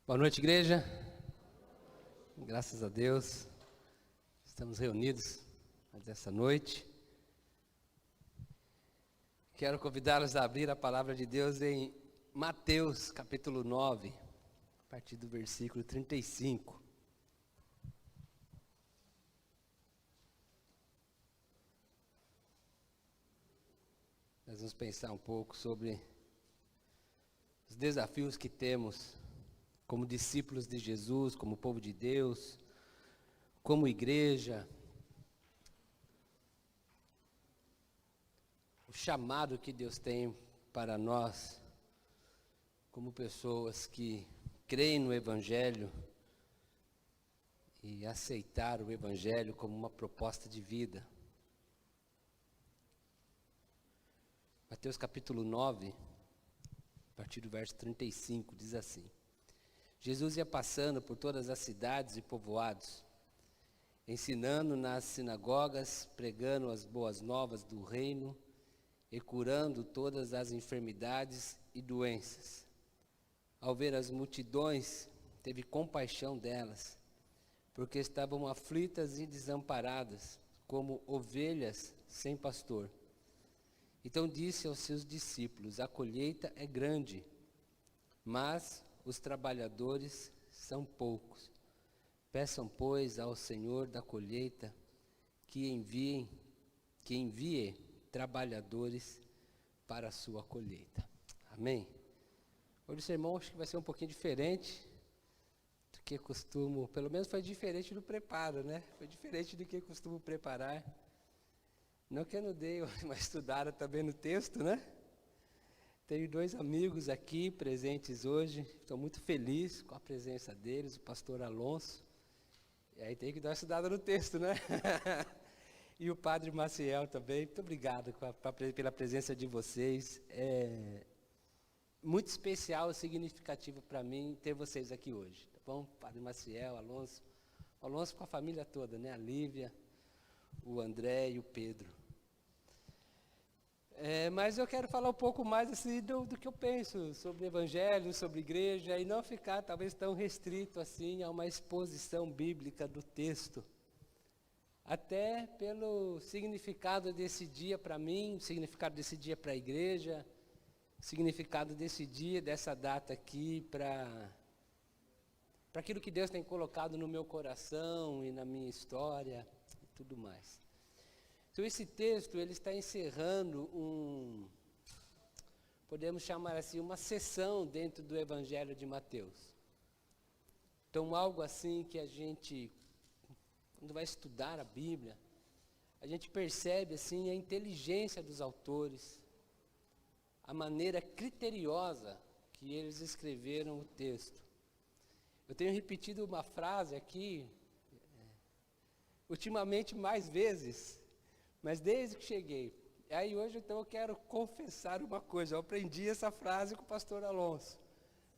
Boa noite, igreja. Graças a Deus, estamos reunidos mais essa noite. Quero convidá-los a abrir a palavra de Deus em Mateus, capítulo 9, a partir do versículo 35. Nós vamos pensar um pouco sobre os desafios que temos como discípulos de Jesus, como povo de Deus, como igreja, o chamado que Deus tem para nós, como pessoas que creem no Evangelho e aceitaram o Evangelho como uma proposta de vida. Mateus capítulo 9, a partir do verso 35, diz assim: Jesus ia passando por todas as cidades e povoados, ensinando nas sinagogas, pregando as boas novas do reino e curando todas as enfermidades e doenças. Ao ver as multidões, teve compaixão delas, porque estavam aflitas e desamparadas, como ovelhas sem pastor. Então disse aos seus discípulos: a colheita é grande, mas os trabalhadores são poucos. Peçam, pois, ao Senhor da colheita que envie trabalhadores para a sua colheita. Amém? Hoje o sermão acho que vai ser um pouquinho diferente do que costumo, pelo menos foi diferente do preparo, né? Foi diferente do que costumo preparar. Não que eu não dei uma estudada também no texto, né? Tenho dois amigos aqui presentes hoje, estou muito feliz com a presença deles, o pastor Alonso, e aí tem que dar uma estudada no texto, né? E o padre Maciel também. Muito obrigado pela presença de vocês, é muito especial e significativo para mim ter vocês aqui hoje, tá bom? Padre Maciel, Alonso com a família toda, né? A Lívia, o André e o Pedro. Mas eu quero falar um pouco mais assim do que eu penso sobre o Evangelho, sobre igreja, e não ficar talvez tão restrito assim a uma exposição bíblica do texto. Até pelo significado desse dia para mim, o significado desse dia para a igreja, o significado desse dia, dessa data aqui, para aquilo que Deus tem colocado no meu coração e na minha história e tudo mais. Então esse texto, ele está encerrando podemos chamar assim, uma sessão dentro do Evangelho de Mateus. Então algo assim que a gente, quando vai estudar a Bíblia, a gente percebe assim a inteligência dos autores, a maneira criteriosa que eles escreveram o texto. Eu tenho repetido uma frase aqui, ultimamente mais vezes, mas desde que cheguei. Aí hoje então eu quero confessar uma coisa, eu aprendi essa frase com o pastor Alonso.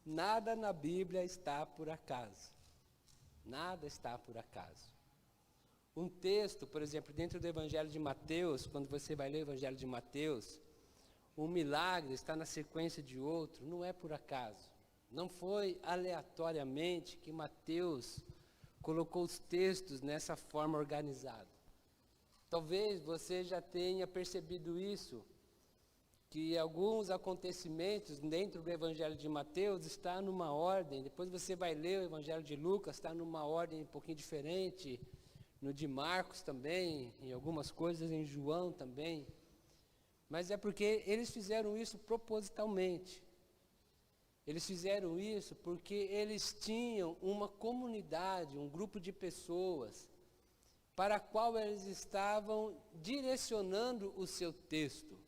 Nada na Bíblia está por acaso. Nada está por acaso. Um texto, por exemplo, dentro do Evangelho de Mateus, quando você vai ler o Evangelho de Mateus, um milagre está na sequência de outro, não é por acaso. Não foi aleatoriamente que Mateus colocou os textos nessa forma organizada. Talvez você já tenha percebido isso, que alguns acontecimentos dentro do Evangelho de Mateus está numa ordem, depois você vai ler o Evangelho de Lucas, está numa ordem um pouquinho diferente, no de Marcos também, em algumas coisas, em João também, mas é porque eles fizeram isso propositalmente. Eles fizeram isso porque eles tinham uma comunidade, um grupo de pessoas, para a qual eles estavam direcionando o seu texto.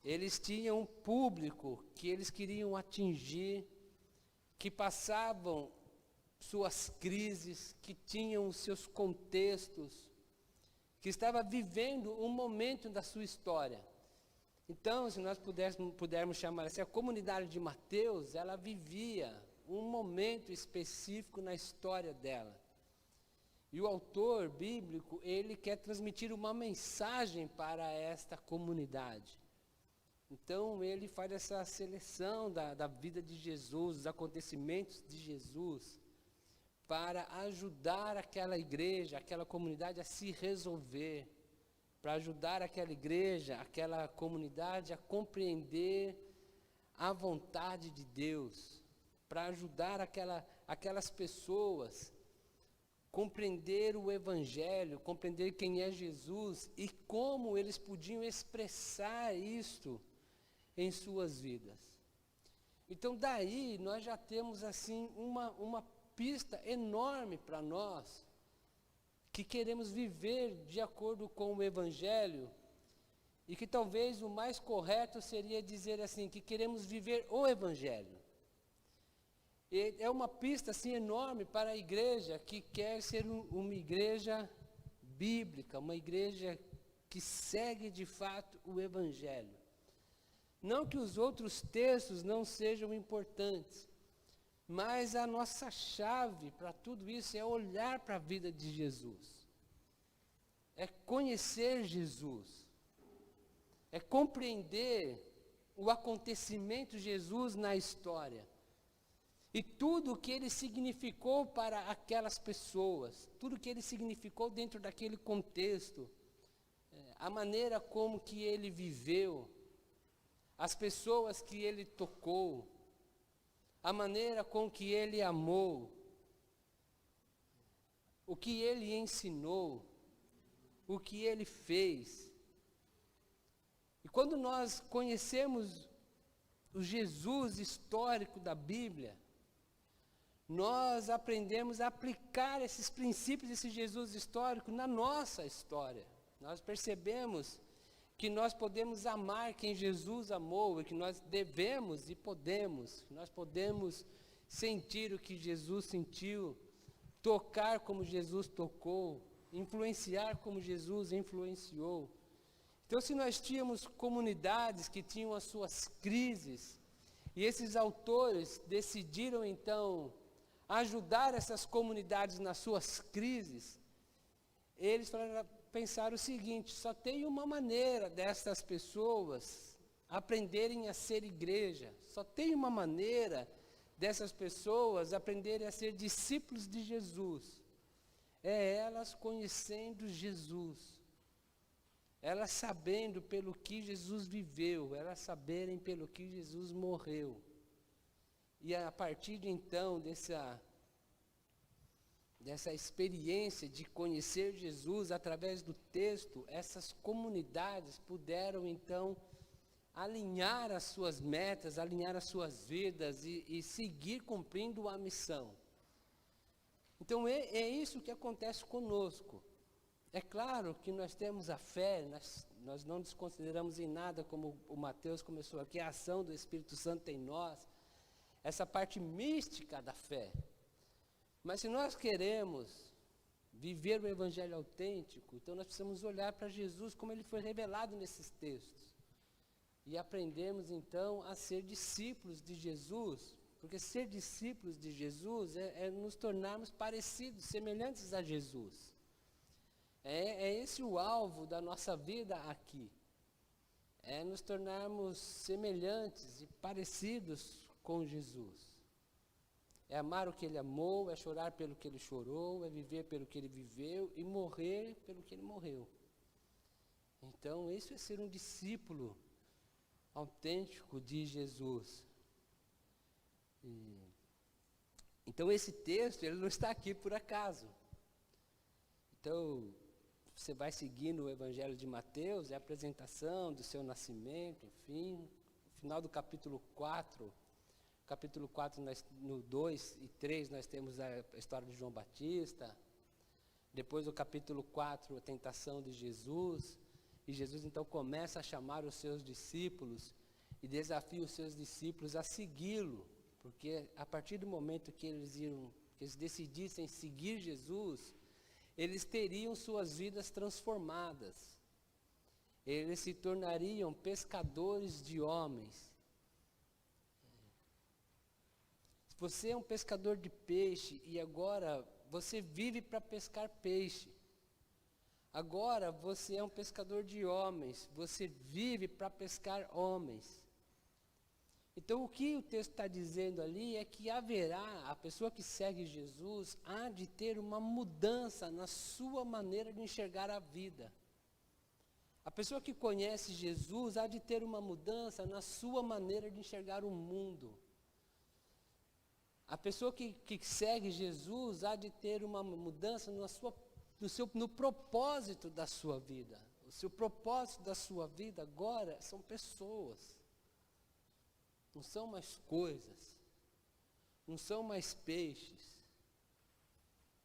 Eles tinham um público que eles queriam atingir, que passavam suas crises, que tinham os seus contextos, que estava vivendo um momento da sua história. Então, se nós pudermos chamar assim, a comunidade de Mateus, ela vivia um momento específico na história dela. E o autor bíblico, ele quer transmitir uma mensagem para esta comunidade. Então ele faz essa seleção da vida de Jesus, dos acontecimentos de Jesus, para ajudar aquela igreja, aquela comunidade a se resolver, para ajudar aquela igreja, aquela comunidade a compreender a vontade de Deus, para ajudar aquelas pessoas a compreender o Evangelho, compreender quem é Jesus e como eles podiam expressar isto em suas vidas. Então daí nós já temos assim uma pista enorme para nós, que queremos viver de acordo com o Evangelho, e que talvez o mais correto seria dizer assim, que queremos viver o Evangelho. E é uma pista assim enorme para a igreja que quer ser uma igreja bíblica, uma igreja que segue de fato o Evangelho. Não que os outros textos não sejam importantes, mas a nossa chave para tudo isso é olhar para a vida de Jesus. É conhecer Jesus. É compreender o acontecimento de Jesus na história. E tudo o que ele significou para aquelas pessoas, tudo o que ele significou dentro daquele contexto, a maneira como que ele viveu, as pessoas que ele tocou, a maneira com que ele amou, o que ele ensinou, o que ele fez. E quando nós conhecemos o Jesus histórico da Bíblia, nós aprendemos a aplicar esses princípios desse Jesus histórico na nossa história. Nós percebemos que nós podemos amar quem Jesus amou, e que nós devemos e podemos, nós podemos sentir o que Jesus sentiu, tocar como Jesus tocou, influenciar como Jesus influenciou. Então, se nós tínhamos comunidades que tinham as suas crises, e esses autores decidiram então ajudar essas comunidades nas suas crises, eles pensaram o seguinte: só tem uma maneira dessas pessoas aprenderem a ser igreja, só tem uma maneira dessas pessoas aprenderem a ser discípulos de Jesus, é elas conhecendo Jesus, elas sabendo pelo que Jesus viveu, elas saberem pelo que Jesus morreu. E a partir de então, dessa experiência de conhecer Jesus através do texto, essas comunidades puderam então alinhar as suas metas, alinhar as suas vidas e seguir cumprindo a missão. Então é isso que acontece conosco. É claro que nós temos a fé, nós não desconsideramos em nada, como o Mateus começou aqui, a ação do Espírito Santo em nós, essa parte mística da fé. Mas se nós queremos viver o Evangelho autêntico, então nós precisamos olhar para Jesus como ele foi revelado nesses textos. E aprendemos então a ser discípulos de Jesus, porque ser discípulos de Jesus é nos tornarmos parecidos, semelhantes a Jesus. É esse o alvo da nossa vida aqui. É nos tornarmos semelhantes e parecidos com Jesus. É amar o que ele amou, é chorar pelo que ele chorou, é viver pelo que ele viveu e morrer pelo que ele morreu. Então, isso é ser um discípulo autêntico de Jesus. Então, esse texto, ele não está aqui por acaso. Então, você vai seguindo o Evangelho de Mateus, é a apresentação do seu nascimento, enfim. No final do capítulo 4, no 2 e 3, nós temos a história de João Batista. Depois do capítulo 4, a tentação de Jesus. E Jesus então começa a chamar os seus discípulos e desafia os seus discípulos a segui-lo. Porque a partir do momento que eles decidissem seguir Jesus, eles teriam suas vidas transformadas. Eles se tornariam pescadores de homens. Se você é um pescador de peixe e agora você vive para pescar peixe, Agora você é um pescador de homens, você vive para pescar homens. Então o que o texto está dizendo ali é que haverá, a pessoa que segue Jesus, há de ter uma mudança na sua maneira de enxergar a vida. A pessoa que conhece Jesus há de ter uma mudança na sua maneira de enxergar o mundo. A pessoa que segue Jesus há de ter uma mudança no propósito da sua vida. O seu propósito da sua vida agora são pessoas. Não são mais coisas. Não são mais peixes.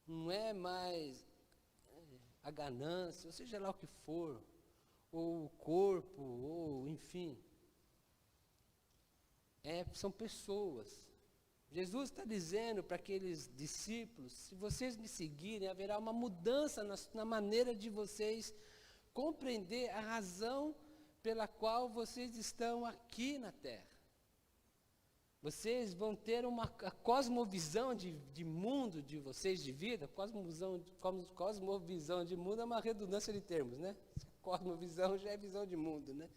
Não é mais a ganância, ou seja lá o que for. Ou o corpo, ou enfim. São pessoas. Jesus está dizendo para aqueles discípulos, se vocês me seguirem, haverá uma mudança na maneira de vocês compreender a razão pela qual vocês estão aqui na Terra. Vocês vão ter a cosmovisão de mundo de vocês, de vida. Cosmovisão de mundo é uma redundância de termos, né? Cosmovisão já é visão de mundo, né?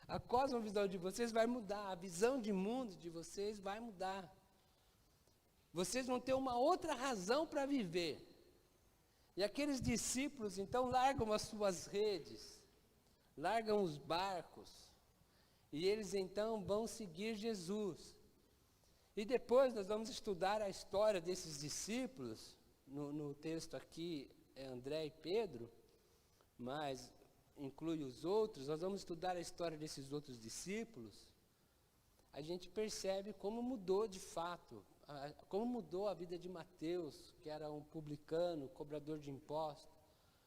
A cosmovisão de vocês vai mudar, a visão de mundo de vocês vai mudar. Vocês vão ter uma outra razão para viver. E aqueles discípulos, então, largam as suas redes, largam os barcos, e eles, então, vão seguir Jesus. E depois nós vamos estudar a história desses discípulos, no texto aqui é André e Pedro, mas inclui os outros, nós vamos estudar a história desses outros discípulos, a gente percebe como mudou de fato, como mudou a vida de Mateus, que era um publicano, cobrador de impostos,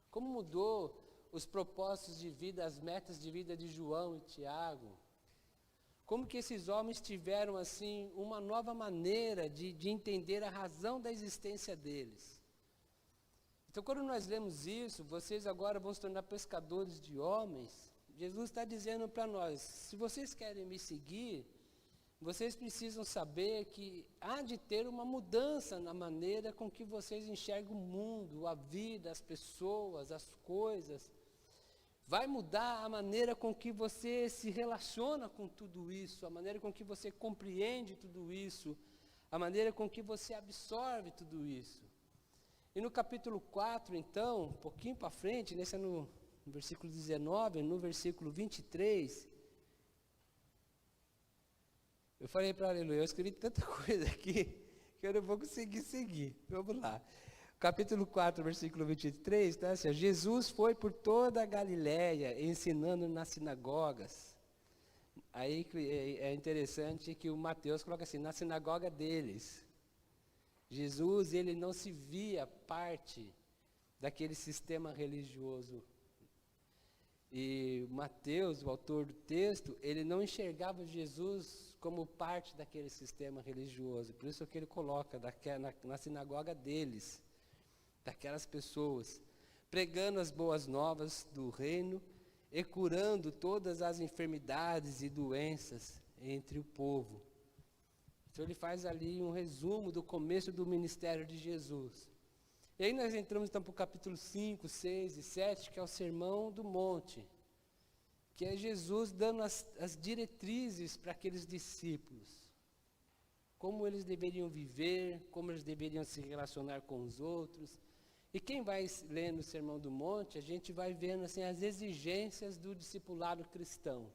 como mudou os propósitos de vida, as metas de vida de João e Tiago, como que esses homens tiveram assim uma nova maneira de entender a razão da existência deles. Então quando nós lemos isso, vocês agora vão se tornar pescadores de homens, Jesus está dizendo para nós, se vocês querem me seguir, vocês precisam saber que há de ter uma mudança na maneira com que vocês enxergam o mundo, a vida, as pessoas, as coisas. Vai mudar a maneira com que você se relaciona com tudo isso, a maneira com que você compreende tudo isso, a maneira com que você absorve tudo isso. E no capítulo 4, então, um pouquinho para frente, nesse é no versículo 19, no versículo 23, eu falei para Aleluia, eu escrevi tanta coisa aqui que eu não vou conseguir seguir. Vamos lá. Capítulo 4, versículo 23, tá assim, Jesus foi por toda a Galiléia ensinando nas sinagogas. Aí é interessante que o Mateus coloca assim, na sinagoga deles. Jesus, ele não se via parte daquele sistema religioso. E Mateus, o autor do texto, ele não enxergava Jesus como parte daquele sistema religioso. Por isso que ele coloca na sinagoga deles, daquelas pessoas, pregando as boas novas do reino e curando todas as enfermidades e doenças entre o povo. Então ele faz ali um resumo do começo do ministério de Jesus. E aí nós entramos então para o capítulo 5, 6 e 7, que é o Sermão do Monte, que é Jesus dando as diretrizes para aqueles discípulos. Como eles deveriam viver, como eles deveriam se relacionar com os outros. E quem vai lendo o Sermão do Monte, a gente vai vendo assim, as exigências do discipulado cristão.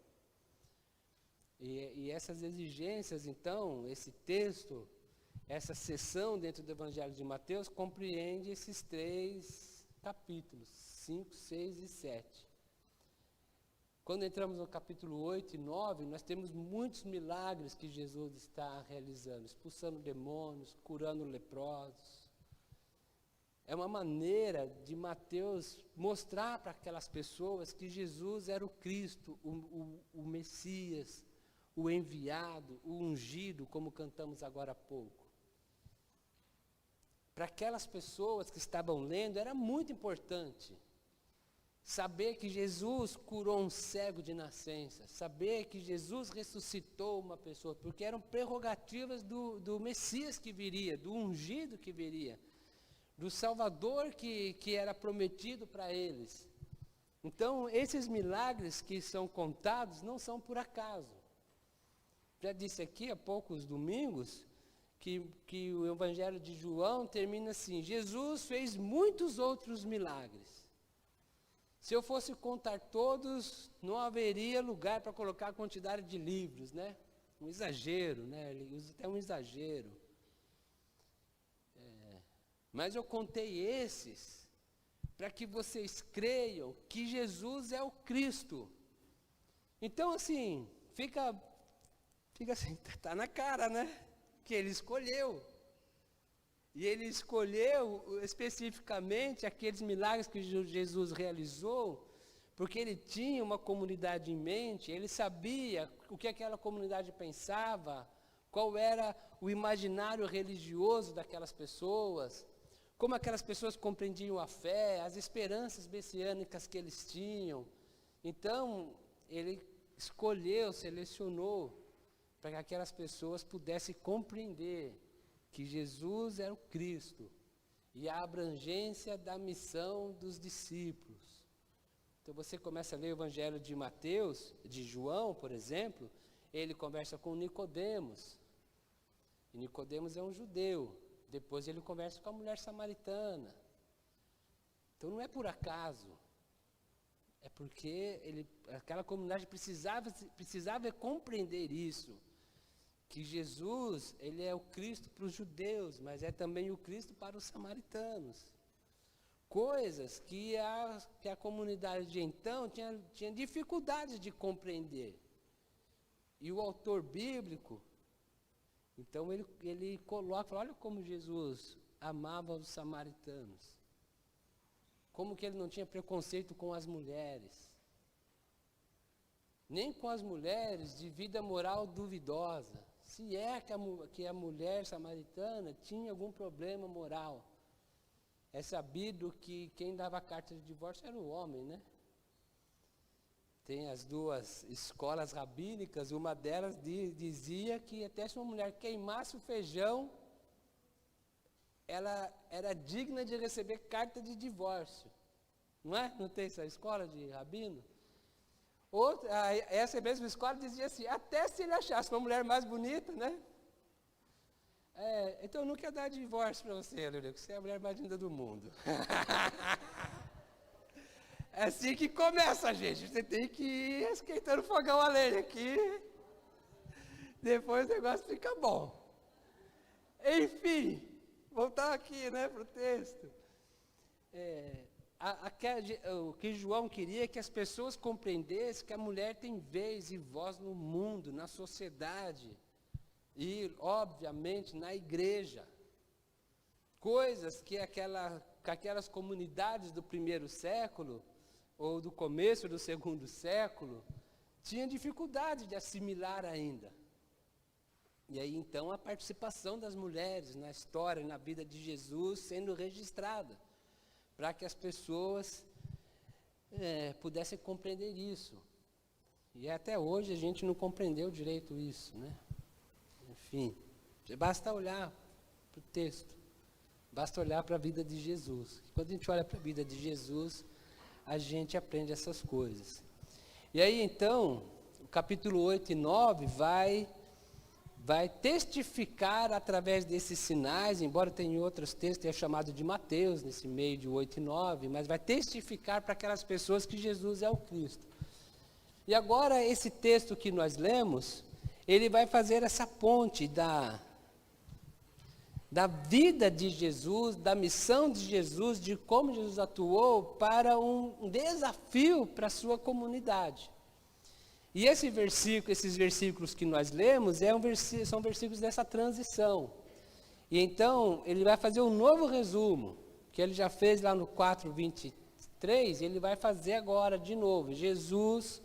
E essas exigências, então, esse texto, essa seção dentro do Evangelho de Mateus, compreende esses 3 capítulos, 5, 6 e 7. Quando entramos no capítulo 8 e 9, nós temos muitos milagres que Jesus está realizando, expulsando demônios, curando leprosos. É uma maneira de Mateus mostrar para aquelas pessoas que Jesus era o Cristo, o Messias, o enviado, o ungido, como cantamos agora há pouco. Para aquelas pessoas que estavam lendo, era muito importante saber que Jesus curou um cego de nascença, saber que Jesus ressuscitou uma pessoa, porque eram prerrogativas do Messias que viria, do ungido que viria, do Salvador que era prometido para eles. Então, esses milagres que são contados não são por acaso. Já disse aqui há poucos domingos que o Evangelho de João termina assim: Jesus fez muitos outros milagres. Se eu fosse contar todos, não haveria lugar para colocar a quantidade de livros, né? Um exagero, né? Ele usa até um exagero. Mas eu contei esses para que vocês creiam que Jesus é o Cristo. Então, assim, fica assim, está na cara, né? Que ele escolheu. E ele escolheu especificamente aqueles milagres que Jesus realizou, porque ele tinha uma comunidade em mente, ele sabia o que aquela comunidade pensava, qual era o imaginário religioso daquelas pessoas, como aquelas pessoas compreendiam a fé, as esperanças messiânicas que eles tinham. Então, ele escolheu, selecionou, para que aquelas pessoas pudessem compreender que Jesus era o Cristo e a abrangência da missão dos discípulos. Então você começa a ler o Evangelho de Mateus, de João, por exemplo, ele conversa com Nicodemos. E Nicodemos é um judeu. Depois ele conversa com a mulher samaritana. Então não é por acaso. É porque aquela comunidade precisava compreender isso. Que Jesus, ele é o Cristo para os judeus, mas é também o Cristo para os samaritanos. Coisas que a comunidade de então tinha dificuldade de compreender. E o autor bíblico, então ele coloca, olha como Jesus amava os samaritanos. Como que ele não tinha preconceito com as mulheres. Nem com as mulheres de vida moral duvidosa. Se é que a mulher samaritana tinha algum problema moral. É sabido que quem dava carta de divórcio era o homem, né? Tem as duas escolas rabínicas, uma delas dizia que até se uma mulher queimasse o feijão, ela era digna de receber carta de divórcio. Não é? Não tem essa escola de rabino? Essa mesma escola dizia assim, até se ele achasse uma mulher mais bonita, né? Então eu não quero dar divórcio para você, Lúlia, porque você é a mulher mais linda do mundo. É assim que começa, gente. Você tem que ir esquentando fogão a lenha aqui. Depois o negócio fica bom. Enfim, voltar aqui, né, para o texto. O que João queria é que as pessoas compreendessem que a mulher tem vez e voz no mundo, na sociedade e, obviamente, na igreja. Coisas que aquelas comunidades do primeiro século ou do começo do segundo século tinham dificuldade de assimilar ainda. E aí, então, a participação das mulheres na história, na vida de Jesus sendo registrada, para que as pessoas pudessem compreender isso. E até hoje a gente não compreendeu direito isso, né? Enfim, basta olhar para o texto, basta olhar para a vida de Jesus. Quando a gente olha para a vida de Jesus, a gente aprende essas coisas. E aí, então, o capítulo 8 e 9 vai testificar através desses sinais, embora tenha outros textos, é chamado de Mateus, nesse meio de 8 e 9, mas vai testificar para aquelas pessoas que Jesus é o Cristo. E agora, esse texto que nós lemos, ele vai fazer essa ponte da vida de Jesus, da missão de Jesus, de como Jesus atuou para um desafio para a sua comunidade. E esses versículos que nós lemos são versículos dessa transição. E então, ele vai fazer um novo resumo, que ele já fez lá no 4:23, ele vai fazer agora de novo. Jesus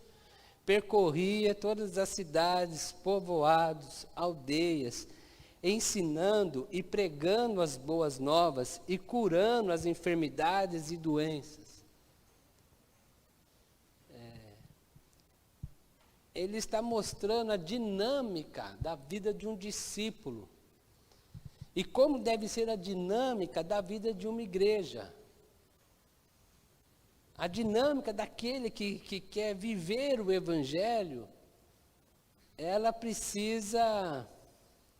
percorria todas as cidades, povoados, aldeias, ensinando e pregando as boas novas e curando as enfermidades e doenças. Ele está mostrando a dinâmica da vida de um discípulo. E como deve ser a dinâmica da vida de uma igreja. A dinâmica daquele que quer viver o Evangelho, ela precisa,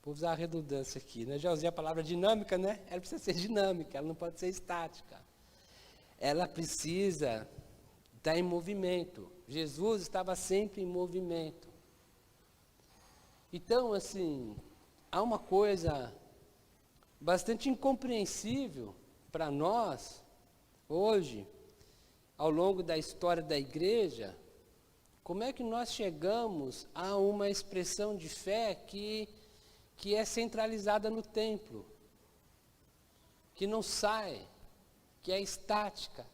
vou usar a redundância aqui, né? Já usei a palavra dinâmica, né? Ela precisa ser dinâmica, ela não pode ser estática. Ela precisa estar em movimento. Jesus estava sempre em movimento. Então, assim, há uma coisa bastante incompreensível para nós, hoje, ao longo da história da igreja, como é que nós chegamos a uma expressão de fé que é centralizada no templo, que não sai, que é estática.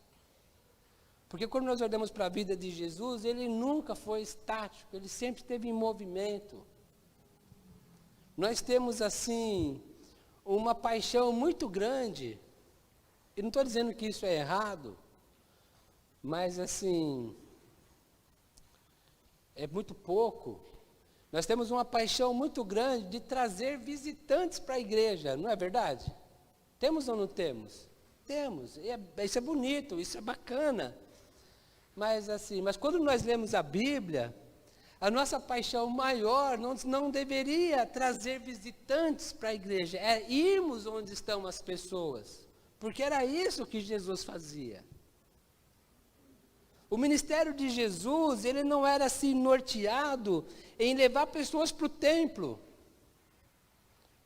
Porque quando nós olhamos para a vida de Jesus, ele nunca foi estático, ele sempre esteve em movimento. Nós temos, assim, uma paixão muito grande, e não estou dizendo que isso é errado, mas, assim, é muito pouco. Nós temos uma paixão muito grande de trazer visitantes para a igreja, não é verdade? Temos ou não temos? Temos, isso é bonito, isso é bacana. Mas, assim, quando nós lemos a Bíblia, a nossa paixão maior não deveria trazer visitantes para a igreja, é irmos onde estão as pessoas, porque era isso que Jesus fazia. O ministério de Jesus, ele não era assim norteado em levar pessoas para o templo.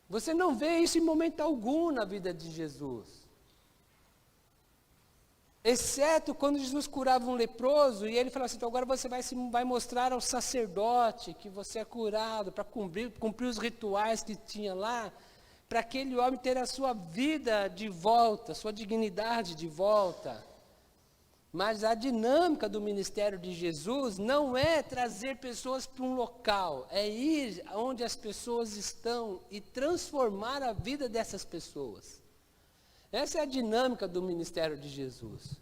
Você não vê isso em momento algum na vida de Jesus. Exceto quando Jesus curava um leproso e ele falava assim, então agora você vai mostrar ao sacerdote que você é curado, para cumprir os rituais que tinha lá, para aquele homem ter a sua vida de volta, sua dignidade de volta. Mas a dinâmica do ministério de Jesus não é trazer pessoas para um local, é ir onde as pessoas estão e transformar a vida dessas pessoas. Essa é a dinâmica do ministério de Jesus.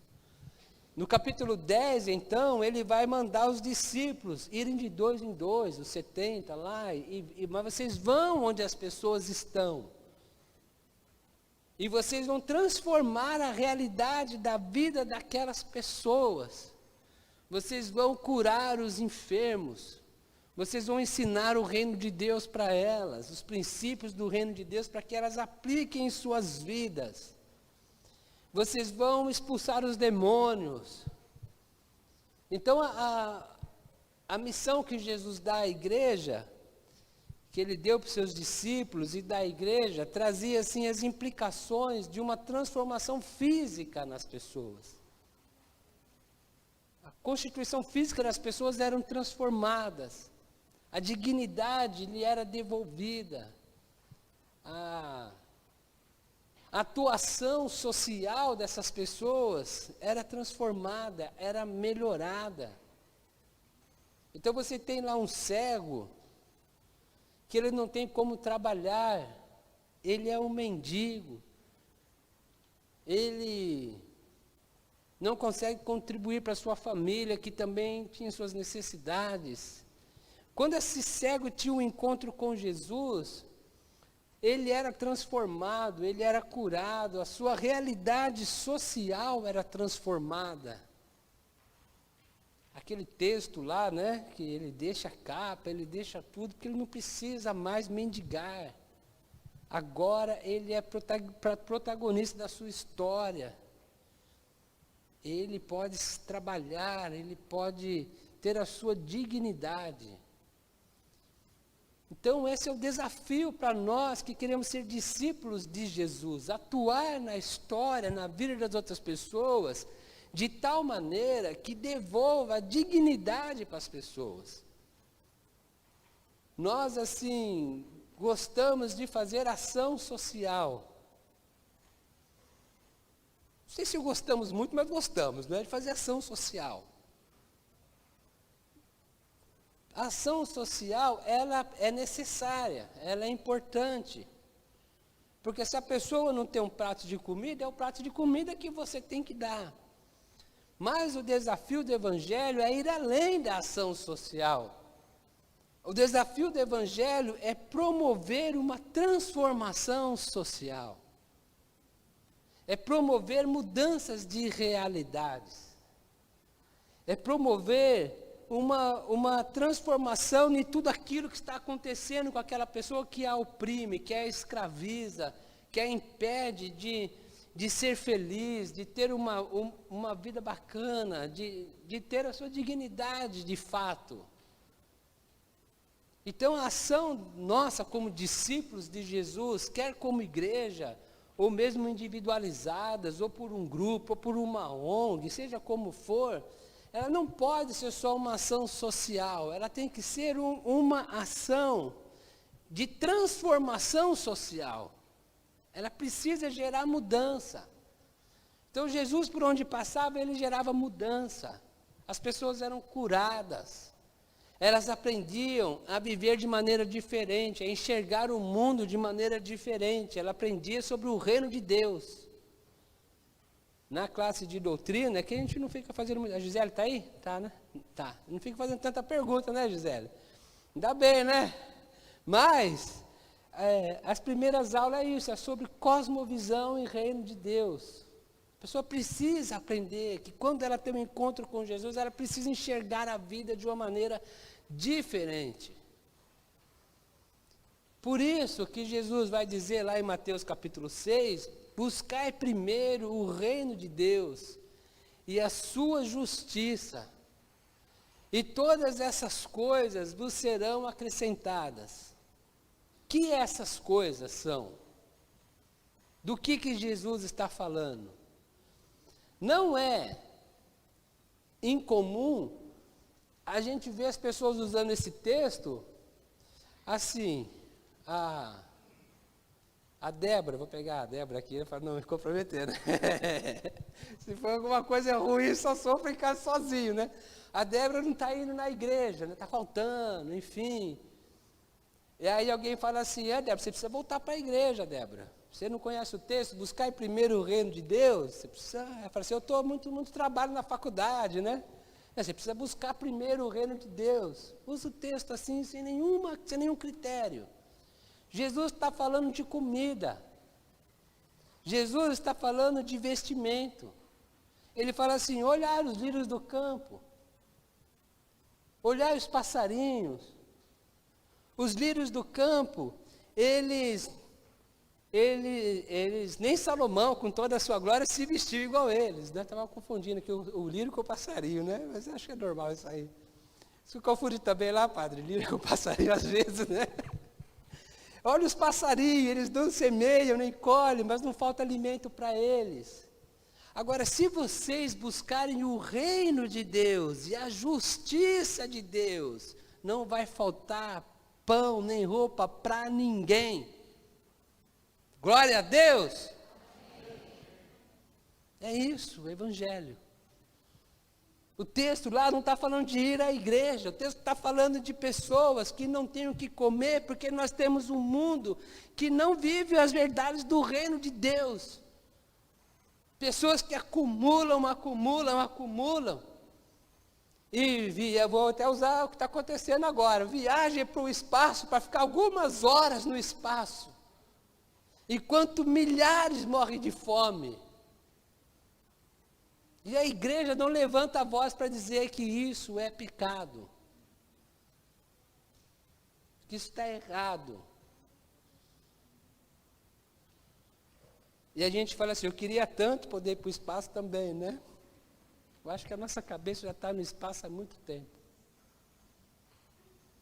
No capítulo 10, então, ele vai mandar os discípulos irem de 2 em 2, os 70 lá, mas vocês vão onde as pessoas estão. E vocês vão transformar a realidade da vida daquelas pessoas. Vocês vão curar os enfermos. Vocês vão ensinar o reino de Deus para elas, os princípios do reino de Deus, para que elas apliquem em suas vidas. Vocês vão expulsar os demônios. Então, a missão que Jesus dá à igreja, que ele deu para os seus discípulos e da igreja, trazia assim as implicações de uma transformação física nas pessoas. A constituição física das pessoas eram transformadas, a dignidade lhe era devolvida, a atuação social dessas pessoas era transformada, era melhorada. Então você tem lá um cego, que ele não tem como trabalhar, ele é um mendigo, ele não consegue contribuir para a sua família, que também tinha suas necessidades. Quando esse cego tinha um encontro com Jesus, ele era transformado, ele era curado, a sua realidade social era transformada. Aquele texto lá, né, que ele deixa a capa, ele deixa tudo, porque ele não precisa mais mendigar. Agora ele é protagonista da sua história. Ele pode trabalhar, ele pode ter a sua dignidade. Então esse é o desafio para nós que queremos ser discípulos de Jesus, atuar na história, na vida das outras pessoas, de tal maneira que devolva a dignidade para as pessoas. Nós, assim, gostamos de fazer ação social. Não sei se gostamos muito, mas gostamos, não é? De fazer ação social. A ação social, ela é necessária, ela é importante. Porque se a pessoa não tem um prato de comida, é o prato de comida que você tem que dar. Mas o desafio do Evangelho é ir além da ação social. O desafio do Evangelho é promover uma transformação social. É promover mudanças de realidades. é promover uma transformação em tudo aquilo que está acontecendo com aquela pessoa que a oprime, que a escraviza, que a impede de ser feliz, de ter uma vida bacana, de ter a sua dignidade de fato. Então a ação nossa como discípulos de Jesus, quer como igreja, ou mesmo individualizadas, ou por um grupo, ou por uma ONG, seja como for, ela não pode ser só uma ação social, ela tem que ser uma ação de transformação social. Ela precisa gerar mudança. Então Jesus, por onde passava, ele gerava mudança. As pessoas eram curadas. Elas aprendiam a viver de maneira diferente, a enxergar o mundo de maneira diferente. Ela aprendia sobre o reino de Deus. Na classe de doutrina, é que a gente não fica fazendo... A Gisele está aí? Está, né? Tá. Não fica fazendo tanta pergunta, né, Gisele? Ainda bem, né? Mas, as primeiras aulas é isso, é sobre cosmovisão e reino de Deus. A pessoa precisa aprender que quando ela tem um encontro com Jesus, ela precisa enxergar a vida de uma maneira diferente. Por isso que Jesus vai dizer lá em Mateus capítulo 6, buscai primeiro o reino de Deus e a sua justiça, e todas essas coisas vos serão acrescentadas. Que essas coisas são? Do que Jesus está falando? Não é incomum a gente ver as pessoas usando esse texto assim, a Débora, vou pegar a Débora aqui para não me comprometer, né? Se for alguma coisa ruim, só sofre em casa sozinho, né? A Débora não está indo na igreja, está faltando, enfim. E aí alguém fala assim, Débora, você precisa voltar para a igreja, Débora. Você não conhece o texto? Buscar primeiro o reino de Deus? Você precisa... Ela fala assim, eu estou muito trabalho na faculdade, né? Você precisa buscar primeiro o reino de Deus. Usa o texto assim, sem nenhum critério. Jesus está falando de comida. Jesus está falando de vestimento. Ele fala assim, olhar os lírios do campo. Olhar os passarinhos. Os lírios do campo, eles nem Salomão, com toda a sua glória, se vestiu igual eles, né? Estava confundindo aqui o lírio com o passarinho, né? Mas acho que é normal isso aí. Se confunde também lá, padre, lírio com o passarinho às vezes, né? Olha os passarinhos, eles não semeiam, nem colhem, mas não falta alimento para eles. Agora, se vocês buscarem o reino de Deus e a justiça de Deus, não vai faltar pão nem roupa para ninguém. Glória a Deus! É isso, o Evangelho. O texto lá não está falando de ir à igreja, o texto está falando de pessoas que não têm o que comer, porque nós temos um mundo que não vive as verdades do reino de Deus. Pessoas que acumulam. E eu vou até usar o que está acontecendo agora, viagem para o espaço, para ficar algumas horas no espaço. Enquanto milhares morrem de fome. E a igreja não levanta a voz para dizer que isso é pecado. Que isso está errado. E a gente fala assim, eu queria tanto poder ir para o espaço também, né? Eu acho que a nossa cabeça já está no espaço há muito tempo.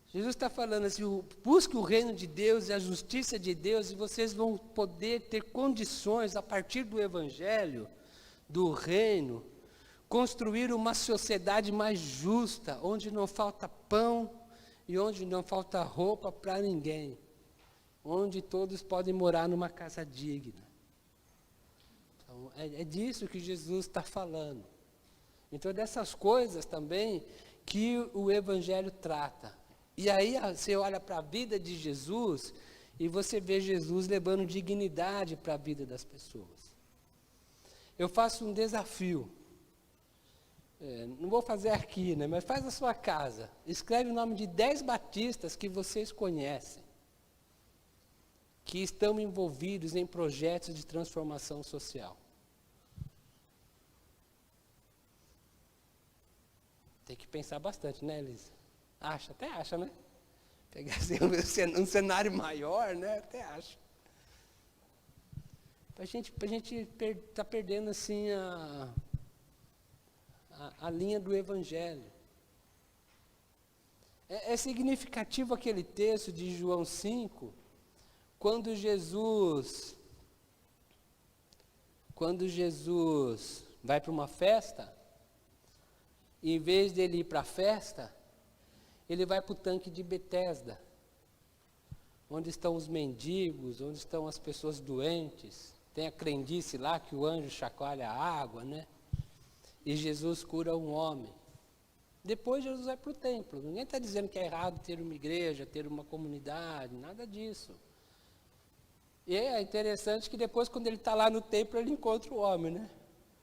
Jesus está falando assim, busque o reino de Deus e a justiça de Deus, e vocês vão poder ter condições, a partir do Evangelho, do reino, construir uma sociedade mais justa, onde não falta pão e onde não falta roupa para ninguém, onde todos podem morar numa casa digna. Então, é disso que Jesus está falando. Então, dessas coisas também que o Evangelho trata. E aí você olha para a vida de Jesus e você vê Jesus levando dignidade para a vida das pessoas. Eu faço um desafio. Não vou fazer aqui, né? Mas faz na sua casa. Escreve o nome de 10 batistas que vocês conhecem, que estão envolvidos em projetos de transformação social. Tem que pensar bastante, né, Elisa? Até acha, né? Pegar assim, um cenário maior, né? Até acho. A gente tá perdendo assim a linha do Evangelho. É significativo aquele texto de João 5, quando Jesus vai para uma festa, e em vez dele ir para a festa, ele vai para o tanque de Betesda, onde estão os mendigos, onde estão as pessoas doentes. Tem a crendice lá que o anjo chacoalha a água, né? E Jesus cura um homem. Depois Jesus vai para o templo. Ninguém está dizendo que é errado ter uma igreja, ter uma comunidade, nada disso. E é interessante que depois, quando ele está lá no templo, ele encontra o homem, né?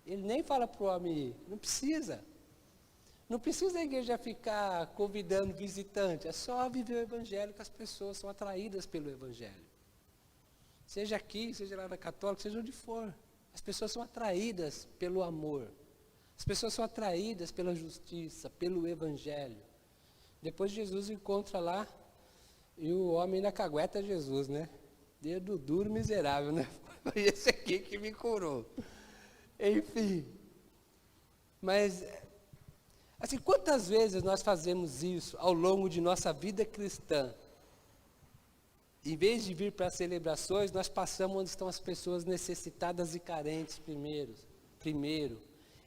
Ele nem fala para o homem ir, não precisa. Não precisa a igreja ficar convidando visitante, é só viver o Evangelho que as pessoas são atraídas pelo Evangelho. Seja aqui, seja lá na Católica, seja onde for. As pessoas são atraídas pelo amor. As pessoas são atraídas pela justiça, pelo Evangelho. Depois Jesus encontra lá, e o homem ainda cagueta Jesus, né? Dedo duro, miserável, né? Foi esse aqui que me curou. Enfim. Mas, assim, quantas vezes nós fazemos isso ao longo de nossa vida cristã? Em vez de vir para as celebrações, nós passamos onde estão as pessoas necessitadas e carentes primeiro,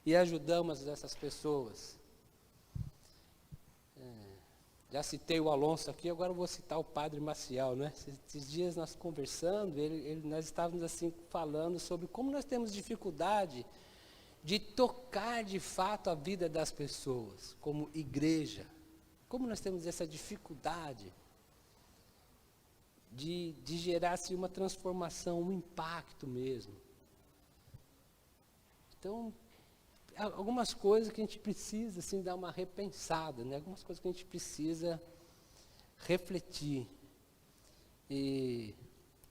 e ajudamos essas pessoas. Já citei o Alonso aqui, agora eu vou citar o Padre Maciel, né? Esses dias nós conversando, nós estávamos assim falando sobre como nós temos dificuldade de tocar de fato a vida das pessoas, como igreja. Como nós temos essa dificuldade de gerar assim, uma transformação, um impacto mesmo. Então, algumas coisas que a gente precisa assim, dar uma repensada, né? Algumas coisas que a gente precisa refletir. E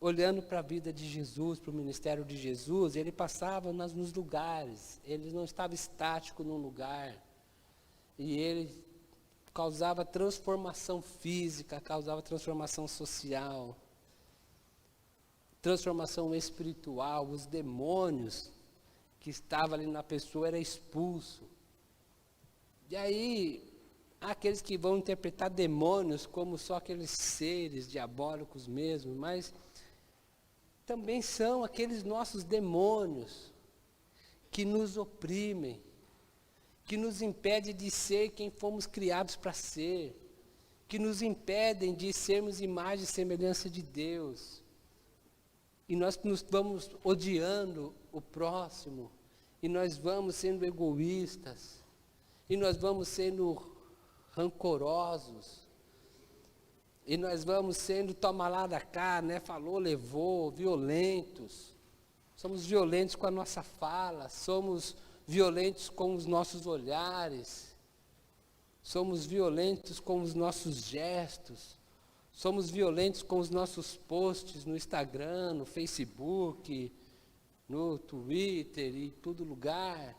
olhando para a vida de Jesus, para o ministério de Jesus, ele passava nos lugares, ele não estava estático num lugar. E ele causava transformação física, causava transformação social, transformação espiritual. Os demônios que estavam ali na pessoa eram expulsos. E aí, há aqueles que vão interpretar demônios como só aqueles seres diabólicos mesmo, mas também são aqueles nossos demônios que nos oprimem, que nos impedem de ser quem fomos criados para ser, que nos impedem de sermos imagem e semelhança de Deus. E nós nos vamos odiando o próximo, e nós vamos sendo egoístas, e nós vamos sendo rancorosos, e nós vamos sendo toma lá da cá, né? Falou, levou, violentos. Somos violentos com a nossa fala, somos violentos com os nossos olhares, somos violentos com os nossos gestos, somos violentos com os nossos posts no Instagram, no Facebook, no Twitter e em todo lugar.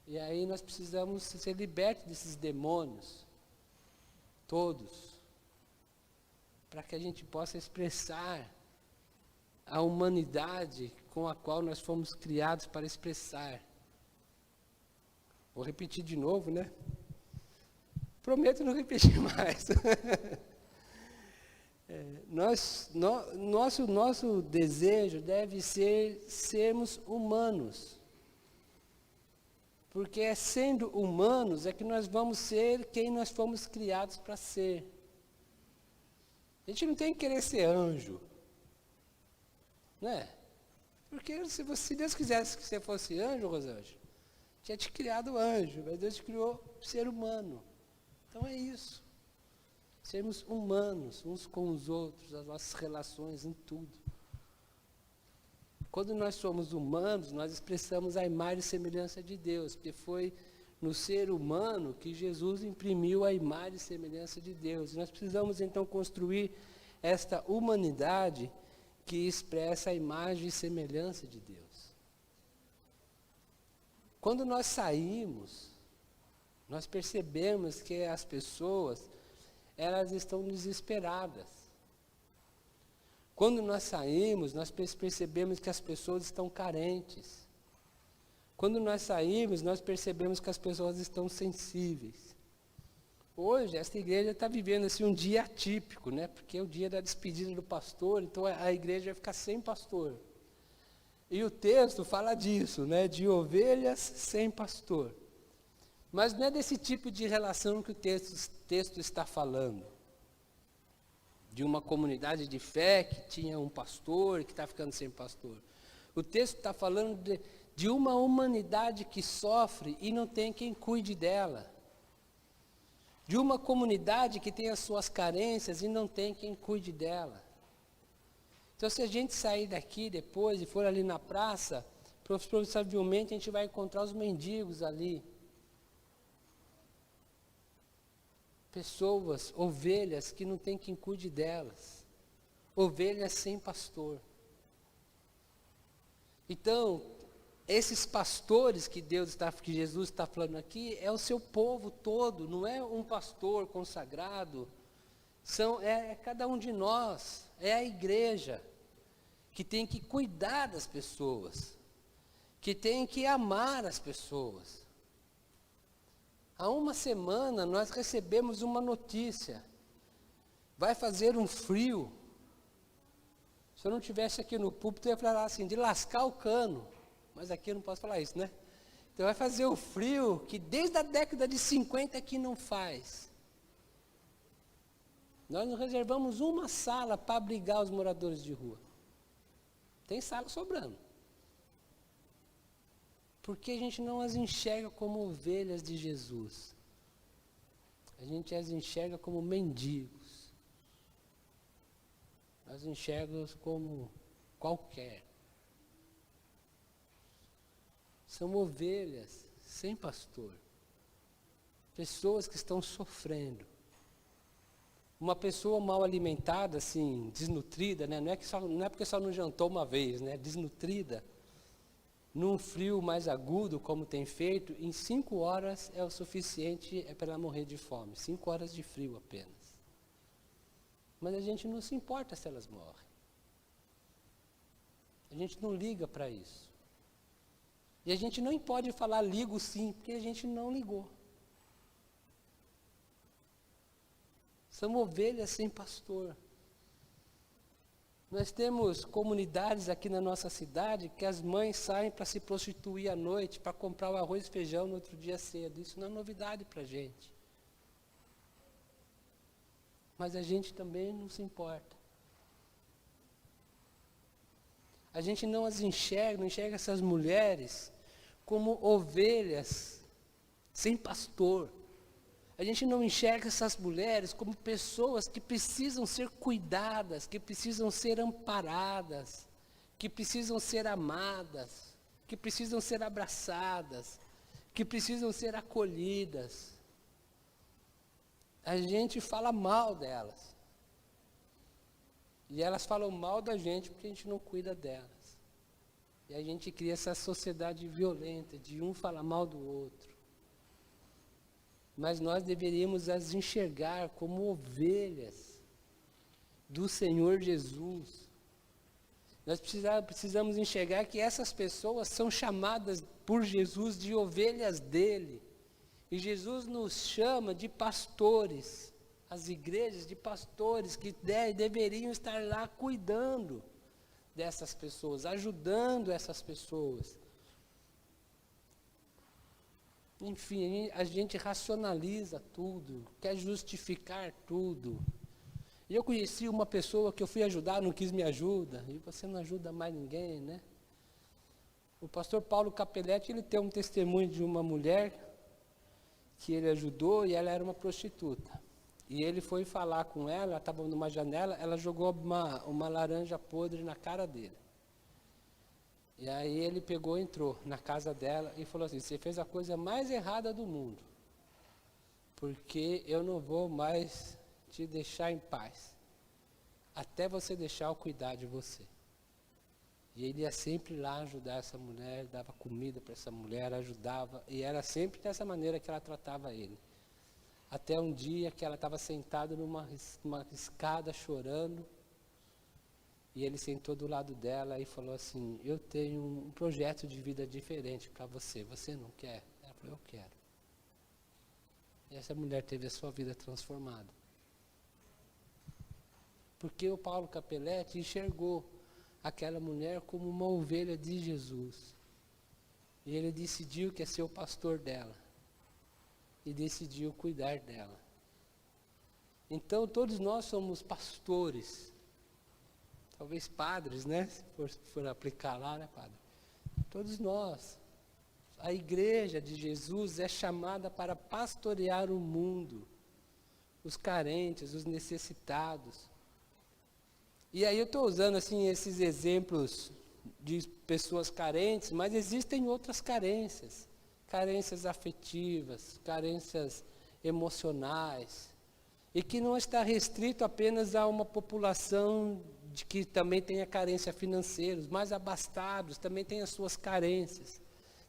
E aí nós precisamos ser libertos desses demônios, todos, para que a gente possa expressar a humanidade com a qual nós fomos criados para expressar. Vou repetir de novo, né? Prometo não repetir mais. Nosso desejo deve ser sermos humanos. Porque é sendo humanos é que nós vamos ser quem nós fomos criados para ser. A gente não tem que querer ser anjo. Né? Porque se Deus quisesse que você fosse anjo, Rosângela, tinha te criado anjo, mas Deus te criou ser humano. Então é isso. Sermos humanos uns com os outros, as nossas relações em tudo. Quando nós somos humanos, nós expressamos a imagem e semelhança de Deus, porque foi no ser humano que Jesus imprimiu a imagem e semelhança de Deus. E nós precisamos então construir esta humanidade que expressa a imagem e semelhança de Deus. Quando nós saímos Nós percebemos que as pessoas, elas estão desesperadas. Quando nós saímos, nós percebemos que as pessoas estão carentes. Quando nós saímos, nós percebemos que as pessoas estão sensíveis. Hoje, esta igreja está vivendo assim, um dia atípico, né? Porque é o dia da despedida do pastor, então a igreja vai ficar sem pastor. E o texto fala disso, né? De ovelhas sem pastor. Mas não é desse tipo de relação que o texto está falando. De uma comunidade de fé que tinha um pastor e que está ficando sem pastor. O texto está falando de uma humanidade que sofre e não tem quem cuide dela. De uma comunidade que tem as suas carências e não tem quem cuide dela. Então, se a gente sair daqui depois e for ali na praça, provavelmente a gente vai encontrar os mendigos ali. Pessoas, ovelhas que não tem quem cuide delas. Ovelhas sem pastor. Então, esses pastores que Jesus está falando aqui, é o seu povo todo, não é um pastor consagrado, é cada um de nós, é a igreja, que tem que cuidar das pessoas, que tem que amar as pessoas. Há uma semana nós recebemos uma notícia, vai fazer um frio. Se eu não estivesse aqui no púlpito, eu ia falar assim, de lascar o cano. Mas aqui eu não posso falar isso, né? Então vai fazer o frio que desde a década de 50 aqui não faz. Nós não reservamos uma sala para abrigar os moradores de rua. Tem sala sobrando. Porque a gente não as enxerga como ovelhas de Jesus. A gente as enxerga como mendigos. Nós enxergamos como qualquer. São ovelhas sem pastor. Pessoas que estão sofrendo. Uma pessoa mal alimentada, assim, desnutrida, né? Não é porque só não jantou uma vez, né? Desnutrida. Num frio mais agudo, como tem feito, em 5 horas é o suficiente para ela morrer de fome. 5 horas de frio apenas. Mas a gente não se importa se elas morrem. A gente não liga para isso. E a gente não pode falar ligo sim, porque a gente não ligou. São ovelhas sem pastor. Nós temos comunidades aqui na nossa cidade que as mães saem para se prostituir à noite, para comprar o arroz e feijão no outro dia cedo. Isso não é novidade para a gente. Mas a gente também não se importa. A gente não enxerga essas mulheres como ovelhas sem pastor. A gente não enxerga essas mulheres como pessoas que precisam ser cuidadas, que precisam ser amparadas, que precisam ser amadas, que precisam ser abraçadas, que precisam ser acolhidas. A gente fala mal delas. E elas falam mal da gente porque a gente não cuida delas. E a gente cria essa sociedade violenta, de um falar mal do outro. Mas nós deveríamos as enxergar como ovelhas do Senhor Jesus. Nós precisamos enxergar que essas pessoas são chamadas por Jesus de ovelhas dele. E Jesus nos chama de pastores, as igrejas de pastores que deveriam estar lá cuidando dessas pessoas, ajudando essas pessoas. Enfim, a gente racionaliza tudo, quer justificar tudo. E eu conheci uma pessoa que eu fui ajudar, não quis me ajudar, e você não ajuda mais ninguém, né? O pastor Paulo Capelletti, ele tem um testemunho de uma mulher que ele ajudou e ela era uma prostituta. E ele foi falar com ela estava numa janela, ela jogou uma laranja podre na cara dele. E aí ele pegou, entrou na casa dela e falou assim, você fez a coisa mais errada do mundo, porque eu não vou mais te deixar em paz, até você deixar eu cuidar de você. E ele ia sempre lá ajudar essa mulher, dava comida para essa mulher, ajudava, e era sempre dessa maneira que ela tratava ele. Até um dia que ela estava sentada numa escada chorando, e ele sentou do lado dela e falou assim: eu tenho um projeto de vida diferente para você, você não quer? Ela falou: eu quero. E essa mulher teve a sua vida transformada. Porque o Paulo Capelletti enxergou aquela mulher como uma ovelha de Jesus. E ele decidiu que ia ser o pastor dela. E decidiu cuidar dela. Então todos nós somos pastores. Talvez padres, né? Se for aplicar lá, né, padre? Todos nós. A igreja de Jesus é chamada para pastorear o mundo. Os carentes, os necessitados. E aí eu estou usando assim esses exemplos de pessoas carentes, mas existem outras carências. Carências afetivas, carências emocionais. E que não está restrito apenas a uma população de que também tenha carência financeira. Os mais abastados também têm as suas carências.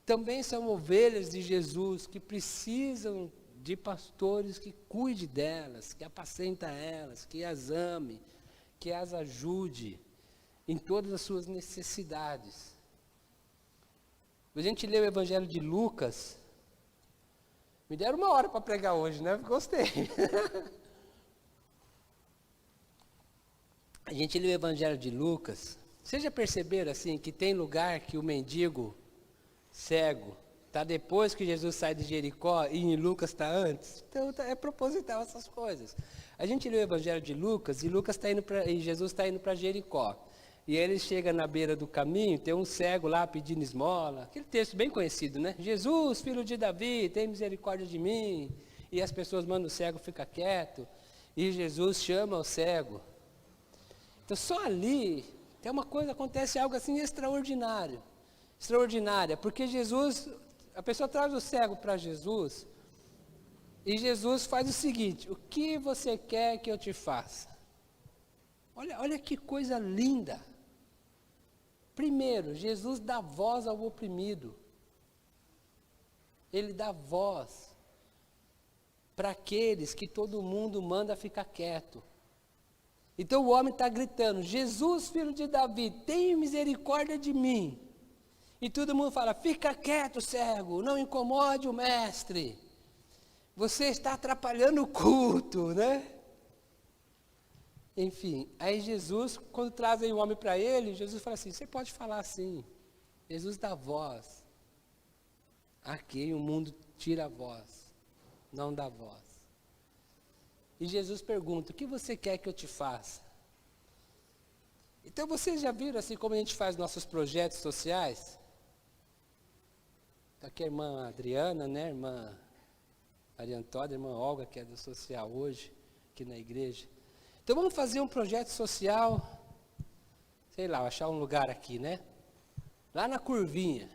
Também são ovelhas de Jesus que precisam de pastores que cuide delas, que apacenta elas, que as ame, que as ajude em todas as suas necessidades. A gente lê o Evangelho de Lucas. Me deram 1 hora para pregar hoje, né? Gostei. A gente lê o Evangelho de Lucas. Vocês já perceberam assim que tem lugar que o mendigo cego está depois que Jesus sai de Jericó e em Lucas está antes? Então é proposital essas coisas. A gente lê o Evangelho de Lucas e Jesus está indo para Jericó. E aí ele chega na beira do caminho, tem um cego lá pedindo esmola. Aquele texto bem conhecido, né? Jesus, filho de Davi, tem misericórdia de mim. E as pessoas mandam o cego ficar quieto. E Jesus chama o cego. Então só ali tem uma coisa, acontece algo assim extraordinário. Extraordinária, porque a pessoa traz o cego para Jesus, e Jesus faz o seguinte: o que você quer que eu te faça? Olha que coisa linda. Primeiro, Jesus dá voz ao oprimido. Ele dá voz para aqueles que todo mundo manda ficar quieto. Então o homem está gritando: Jesus, filho de Davi, tenha misericórdia de mim. E todo mundo fala: fica quieto, cego, não incomode o mestre. Você está atrapalhando o culto, né? Enfim, aí Jesus, quando trazem o homem para ele, Jesus fala assim: você pode falar assim. Jesus dá voz. Aqui o mundo tira a voz, não dá voz. E Jesus pergunta: o que você quer que eu te faça? Então vocês já viram assim como a gente faz nossos projetos sociais? Aqui a irmã Adriana, né? A irmã Maria Antônia, a irmã Olga, que é do social hoje, aqui na igreja. Então vamos fazer um projeto social, sei lá, achar um lugar aqui, né? Lá na Curvinha.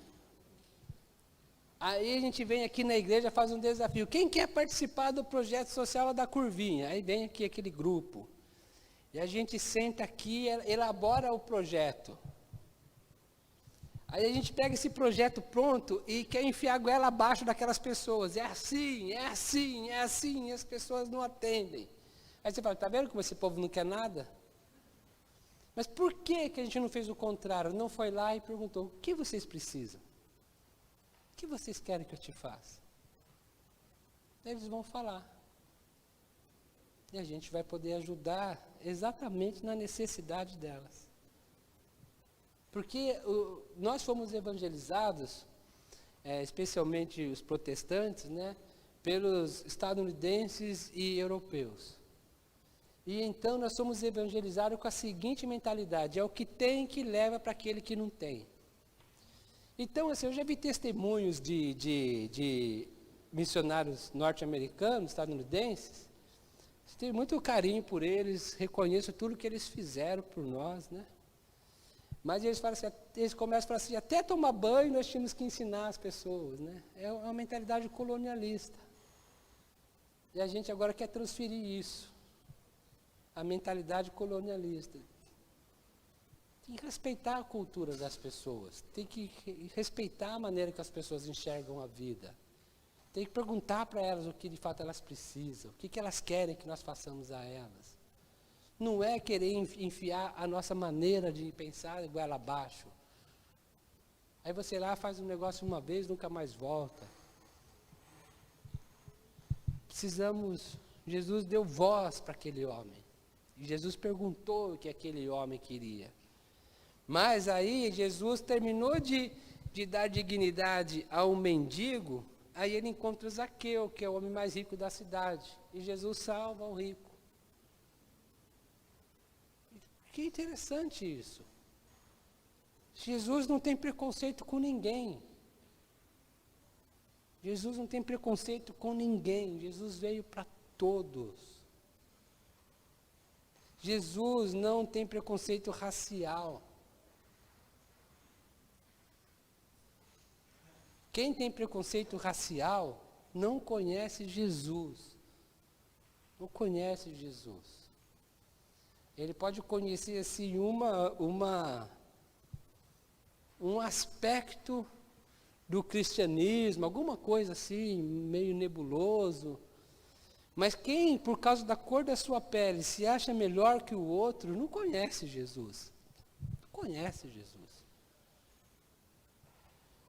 Aí a gente vem aqui na igreja, faz um desafio. Quem quer participar do projeto social lá da Curvinha? Aí vem aqui aquele grupo. E a gente senta aqui, elabora o projeto. Aí a gente pega esse projeto pronto e quer enfiar a goela abaixo daquelas pessoas. É assim, é assim, é assim, e as pessoas não atendem. Aí você fala: está vendo como esse povo não quer nada? Mas por que a gente não fez o contrário? Não foi lá e perguntou: o que vocês precisam? O que vocês querem que eu te faça? Eles vão falar. E a gente vai poder ajudar exatamente na necessidade delas. Porque nós fomos evangelizados, especialmente os protestantes, né, pelos estadunidenses e europeus. E então nós somos evangelizados com a seguinte mentalidade: é o que tem que leva para aquele que não tem. Então, assim, eu já vi testemunhos de missionários norte-americanos, estadunidenses. Tenho muito carinho por eles, reconheço tudo que eles fizeram por nós, né? Mas eles falam assim, eles começam a falar assim: até tomar banho nós tínhamos que ensinar as pessoas, né? É uma mentalidade colonialista. E a gente agora quer transferir isso, a mentalidade colonialista. Tem que respeitar a cultura das pessoas, tem que respeitar a maneira que as pessoas enxergam a vida. Tem que perguntar para elas o que de fato elas precisam, o que elas querem que nós façamos a elas. Não é querer enfiar a nossa maneira de pensar goela abaixo. Aí você lá faz um negócio uma vez, nunca mais volta. Jesus deu voz para aquele homem. E Jesus perguntou o que aquele homem queria. Mas aí Jesus terminou de dar dignidade a um mendigo, aí ele encontra Zaqueu, que é o homem mais rico da cidade. E Jesus salva o rico. Que interessante isso. Jesus não tem preconceito com ninguém. Jesus não tem preconceito com ninguém. Jesus veio para todos. Jesus não tem preconceito racial. Quem tem preconceito racial não conhece Jesus. Não conhece Jesus. Ele pode conhecer assim um aspecto do cristianismo, alguma coisa assim, meio nebuloso. Mas quem, por causa da cor da sua pele, se acha melhor que o outro, não conhece Jesus. Não conhece Jesus.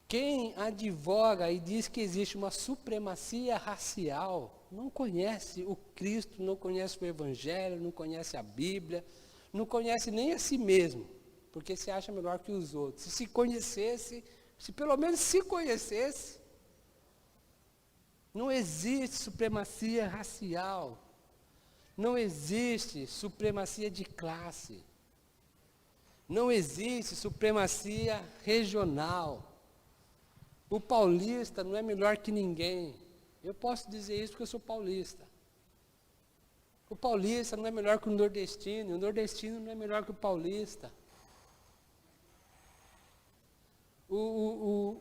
Quem advoga e diz que existe uma supremacia racial, não conhece o Cristo, não conhece o Evangelho, não conhece a Bíblia, não conhece nem a si mesmo, porque se acha melhor que os outros. Se conhecesse, se pelo menos se conhecesse, não existe supremacia racial, não existe supremacia de classe, não existe supremacia regional. O paulista não é melhor que ninguém. Eu posso dizer isso porque eu sou paulista. O paulista não é melhor que o nordestino não é melhor que o paulista. O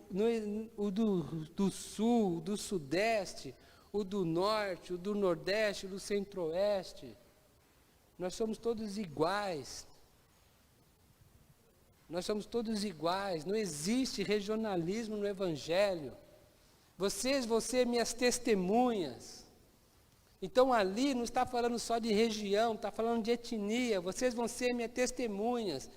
do sul, do sudeste, o do norte, o do nordeste, o do centro-oeste, nós somos todos iguais. Nós somos todos iguais, não existe regionalismo no Evangelho. Vocês vão ser minhas testemunhas. Então ali não está falando só de região, está falando de etnia. Vocês vão ser minhas testemunhas.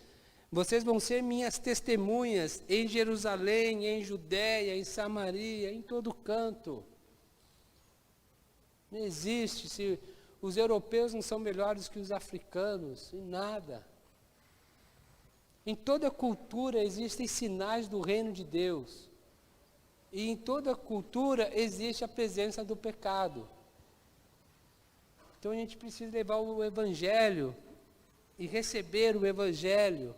Vocês vão ser minhas testemunhas em Jerusalém, em Judéia, em Samaria, em todo canto. Não existe, os europeus não são melhores que os africanos, em nada. Em toda cultura existem sinais do reino de Deus. E em toda cultura existe a presença do pecado. Então a gente precisa levar o Evangelho e receber o Evangelho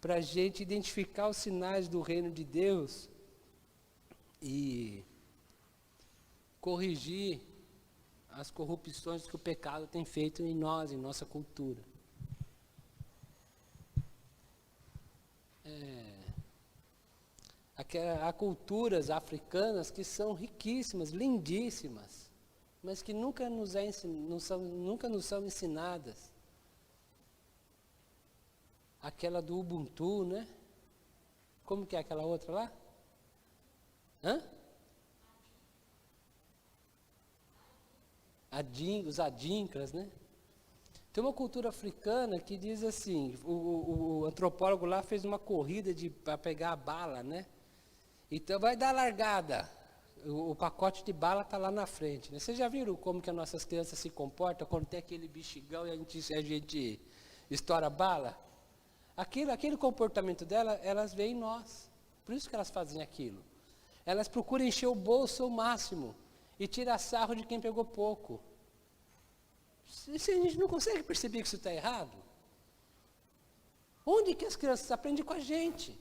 para a gente identificar os sinais do reino de Deus e corrigir as corrupções que o pecado tem feito em nós, em nossa cultura. Há culturas africanas que são riquíssimas, lindíssimas, mas que nunca nos são ensinadas. Aquela do Ubuntu, né? Como que é aquela outra lá? Os adinkras, né? Tem uma cultura africana que diz assim, o antropólogo lá fez uma corrida para pegar a bala, né? Então vai dar largada, o pacote de bala está lá na frente, né? Vocês já viram como que as nossas crianças se comportam quando tem aquele bexigão e a gente estoura bala? Aquele comportamento dela, elas veem em nós, por isso que elas fazem aquilo. Elas procuram encher o bolso ao máximo e tirar sarro de quem pegou pouco. A gente não consegue perceber que isso está errado? Onde que as crianças aprendem com a gente?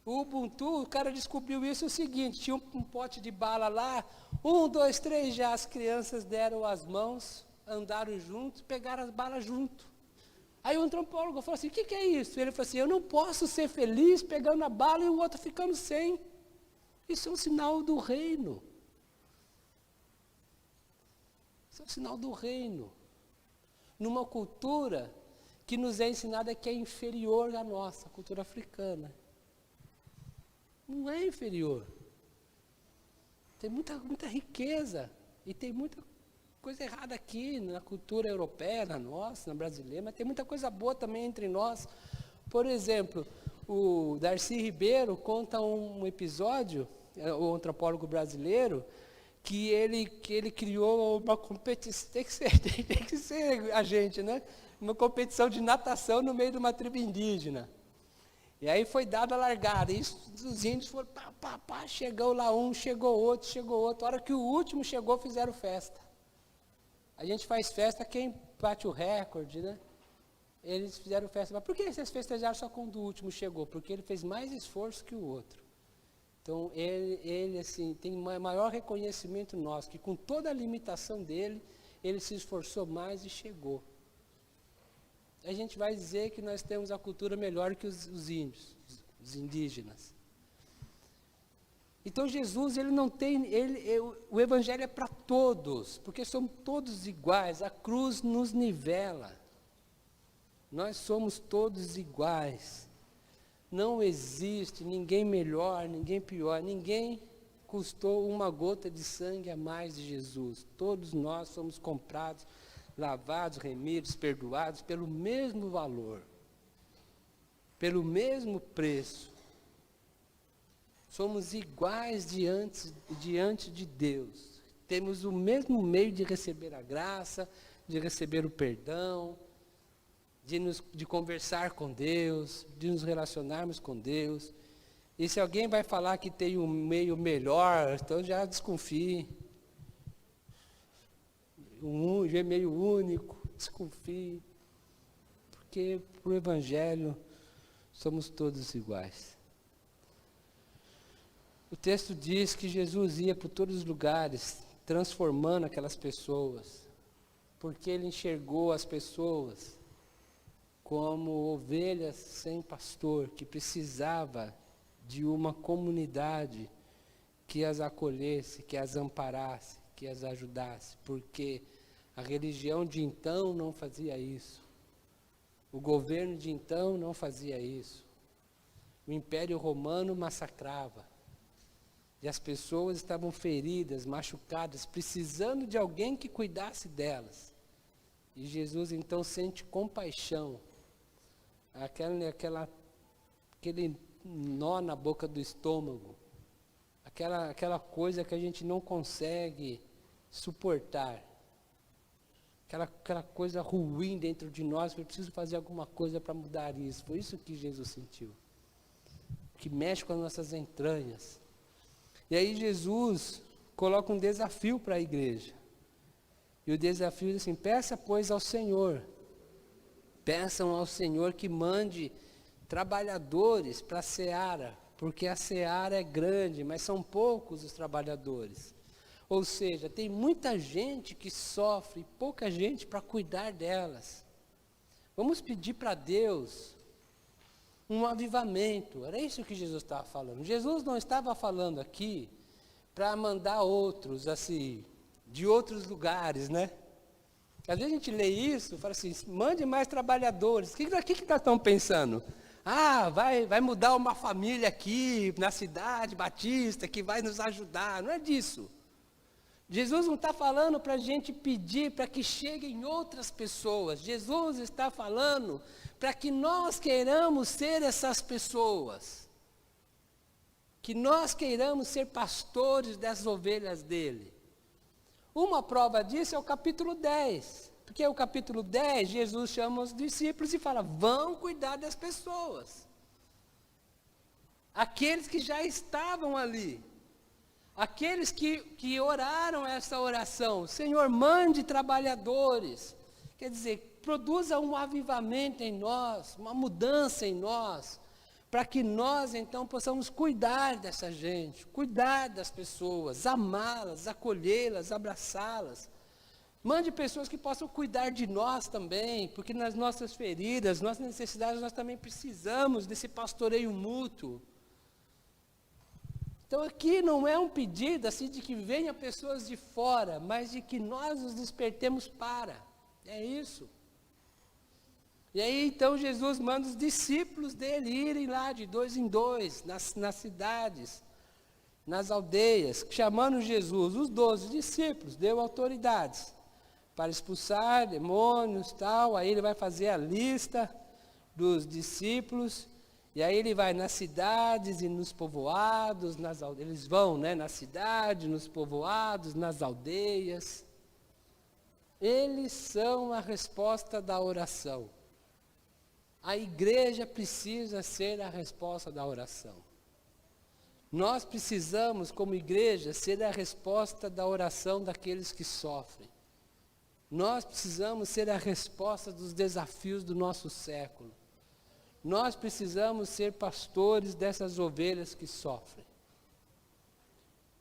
O Ubuntu, o cara descobriu isso o seguinte, tinha um pote de bala lá, 1, 2, 3, já as crianças deram as mãos, andaram juntos, pegaram as balas junto. Aí o antropólogo falou assim, o que é isso? Ele falou assim, eu não posso ser feliz pegando a bala e o outro ficando sem. Isso é um sinal do reino. Isso é um sinal do reino. Numa cultura que nos é ensinada que é inferior à nossa, a cultura africana. Não é inferior. Tem muita riqueza e tem muita coisa errada aqui na cultura europeia, na nossa, na brasileira, mas tem muita coisa boa também entre nós. Por exemplo, o Darcy Ribeiro conta um episódio, o antropólogo brasileiro, que ele criou uma competição, tem que ser a gente, né? Uma competição de natação no meio de uma tribo indígena. E aí foi dada a largada, e os índios foram, chegou lá um, chegou outro. A hora que o último chegou, fizeram festa. A gente faz festa, quem bate o recorde, né? Eles fizeram festa. Mas por que vocês festejaram só quando o último chegou? Porque ele fez mais esforço que o outro. Então, ele assim, tem maior reconhecimento nosso, que com toda a limitação dele, ele se esforçou mais e chegou. A gente vai dizer que nós temos a cultura melhor que os índios, os indígenas. Então Jesus, ele não tem, o evangelho é para todos, porque somos todos iguais, a cruz nos nivela. Nós somos todos iguais. Não existe ninguém melhor, ninguém pior, ninguém custou uma gota de sangue a mais de Jesus. Todos nós somos comprados, lavados, remidos, perdoados pelo mesmo valor, pelo mesmo preço. Somos iguais diante de Deus. Temos o mesmo meio de receber a graça, de receber o perdão, de conversar com Deus, de nos relacionarmos com Deus. E se alguém vai falar que tem um meio melhor, então já desconfie. Um meio único, desconfie. Porque para o Evangelho somos todos iguais. O texto diz que Jesus ia por todos os lugares, transformando aquelas pessoas, porque ele enxergou as pessoas como ovelhas sem pastor, que precisava de uma comunidade que as acolhesse, que as amparasse, que as ajudasse, porque a religião de então não fazia isso, o governo de então não fazia isso, o Império Romano massacrava, e as pessoas estavam feridas, machucadas, precisando de alguém que cuidasse delas. E Jesus então sente compaixão, aquele nó na boca do estômago, aquela coisa que a gente não consegue suportar, aquela coisa ruim dentro de nós, que eu preciso fazer alguma coisa para mudar isso. Foi isso que Jesus sentiu, que mexe com as nossas entranhas. E aí Jesus coloca um desafio para a igreja. E o desafio é assim: peça, pois, ao Senhor. Peçam ao Senhor que mande trabalhadores para a seara, porque a seara é grande, mas são poucos os trabalhadores. Ou seja, tem muita gente que sofre, pouca gente para cuidar delas. Vamos pedir para Deus um avivamento. Era isso que Jesus estava falando. Jesus não estava falando aqui para mandar outros, assim, de outros lugares, né? Às vezes a gente lê isso e fala assim: mande mais trabalhadores. O que nós estamos pensando? Ah, vai mudar uma família aqui na cidade batista que vai nos ajudar. Não é disso. Jesus não está falando para a gente pedir para que cheguem outras pessoas. Jesus está falando para que nós queiramos ser essas pessoas. Que nós queiramos ser pastores das ovelhas dele. Uma prova disso é o capítulo 10. Porque o capítulo 10, Jesus chama os discípulos e fala: vão cuidar das pessoas. Aqueles que já estavam ali. Aqueles que oraram essa oração: Senhor, mande trabalhadores. Quer dizer, produza um avivamento em nós, uma mudança em nós, para que nós então possamos cuidar dessa gente, cuidar das pessoas, amá-las, acolhê-las, abraçá-las. Mande pessoas que possam cuidar de nós também, porque nas nossas feridas, nossas necessidades, nós também precisamos desse pastoreio mútuo. Então aqui não é um pedido assim de que venham pessoas de fora, mas de que nós nos despertemos para. É isso. E aí então Jesus manda os discípulos dele irem lá de 2 em 2, nas cidades, nas aldeias, chamando Jesus, os 12 discípulos, deu autoridades para expulsar demônios, tal. Aí ele vai fazer a lista dos discípulos, e aí ele vai nas cidades e nos povoados, eles vão, né, na cidade, nos povoados, nas aldeias. Eles são a resposta da oração. A igreja precisa ser a resposta da oração. Nós precisamos, como igreja, ser a resposta da oração daqueles que sofrem. Nós precisamos ser a resposta dos desafios do nosso século. Nós precisamos ser pastores dessas ovelhas que sofrem.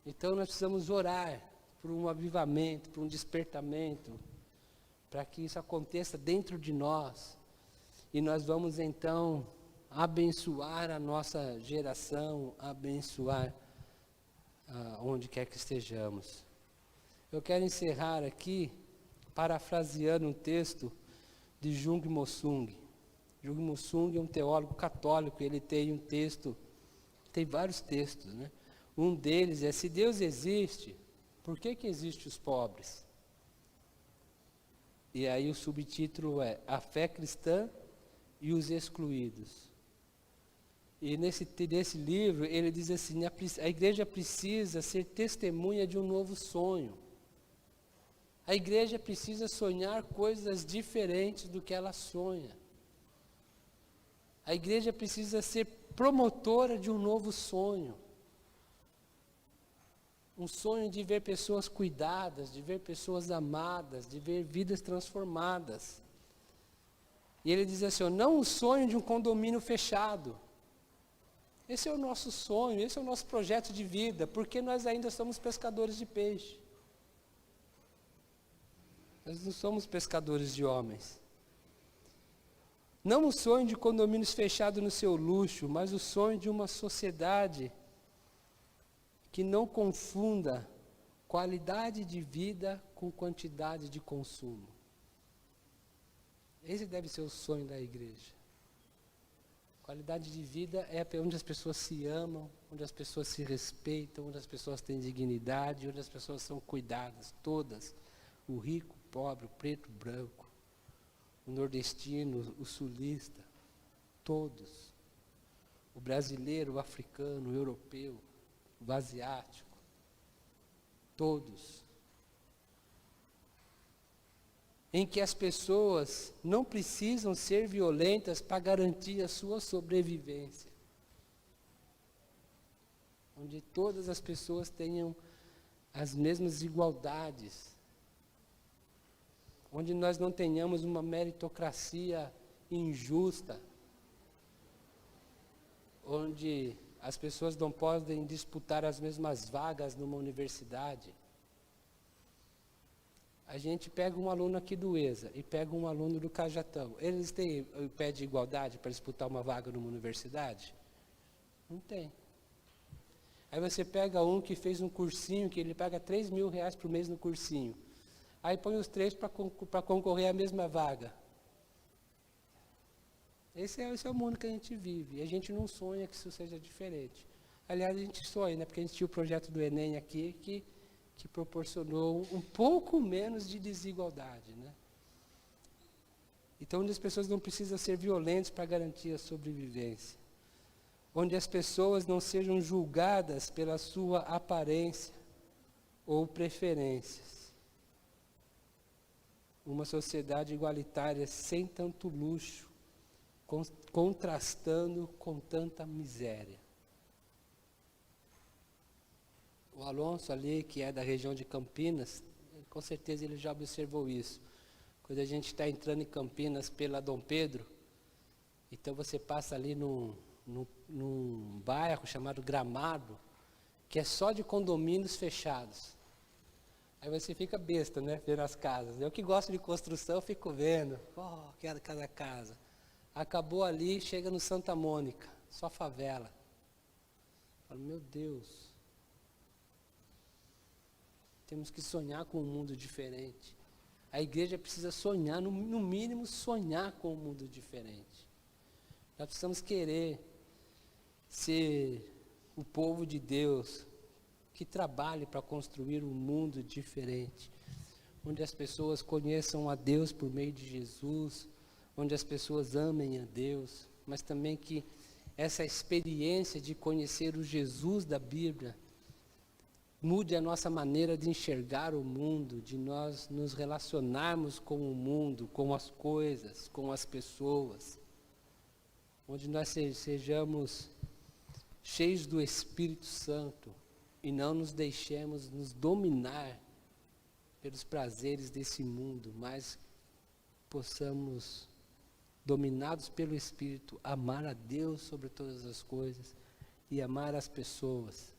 Então nós precisamos orar por um avivamento, por um despertamento, para que isso aconteça dentro de nós. E nós vamos então abençoar a nossa geração, abençoar onde quer que estejamos. Eu quero encerrar aqui parafraseando um texto de Jung Mosung. Jung Mosung é um teólogo católico, ele tem um texto, tem vários textos, né? Um deles é: se Deus existe, por que existem os pobres? E aí o subtítulo é A Fé Cristã e os Excluídos. E nesse livro ele diz assim: a igreja precisa ser testemunha de um novo sonho. A igreja precisa sonhar coisas diferentes do que ela sonha. A igreja precisa ser promotora de um novo sonho. Um sonho de ver pessoas cuidadas, de ver pessoas amadas, de ver vidas transformadas. E ele diz assim: não o sonho de um condomínio fechado. Esse é o nosso sonho, esse é o nosso projeto de vida, porque nós ainda somos pescadores de peixe. Nós não somos pescadores de homens. Não o sonho de condomínios fechados no seu luxo, mas o sonho de uma sociedade que não confunda qualidade de vida com quantidade de consumo. Esse deve ser o sonho da igreja. Qualidade de vida é onde as pessoas se amam, onde as pessoas se respeitam, onde as pessoas têm dignidade, onde as pessoas são cuidadas, todas. O rico, o pobre, o preto, o branco, o nordestino, o sulista, todos. O brasileiro, o africano, o europeu, o asiático, todos. Em que as pessoas não precisam ser violentas para garantir a sua sobrevivência. Onde todas as pessoas tenham as mesmas igualdades. Onde nós não tenhamos uma meritocracia injusta. Onde as pessoas não podem disputar as mesmas vagas numa universidade. A gente pega um aluno aqui do ESA e pega um aluno do Cajatão. Eles têm o pé de igualdade para disputar uma vaga numa universidade? Não tem. Aí você pega um que fez um cursinho, que ele paga R$3.000 por mês no cursinho. Aí põe os três para concorrer à mesma vaga. Esse é o mundo que a gente vive. E a gente não sonha que isso seja diferente. Aliás, a gente sonha, né? Porque a gente tinha o projeto do Enem aqui, que proporcionou um pouco menos de desigualdade, né? Então, onde as pessoas não precisam ser violentas para garantir a sobrevivência. Onde as pessoas não sejam julgadas pela sua aparência ou preferências. Uma sociedade igualitária sem tanto luxo, contrastando com tanta miséria. O Alonso ali, que é da região de Campinas, com certeza ele já observou isso. Quando a gente está entrando em Campinas pela Dom Pedro, então você passa ali num bairro chamado Gramado, que é só de condomínios fechados. Aí você fica besta, né, vendo as casas. Eu que gosto de construção, fico vendo, quero cada casa. Acabou ali, chega no Santa Mônica, só favela. Falo, meu Deus. Temos que sonhar com um mundo diferente. A igreja precisa sonhar, no mínimo sonhar com um mundo diferente. Nós precisamos querer ser o povo de Deus que trabalhe para construir um mundo diferente, onde as pessoas conheçam a Deus por meio de Jesus, onde as pessoas amem a Deus, mas também que essa experiência de conhecer o Jesus da Bíblia mude a nossa maneira de enxergar o mundo, de nós nos relacionarmos com o mundo, com as coisas, com as pessoas, onde nós sejamos cheios do Espírito Santo e não nos deixemos nos dominar pelos prazeres desse mundo, mas possamos, dominados pelo Espírito, amar a Deus sobre todas as coisas e amar as pessoas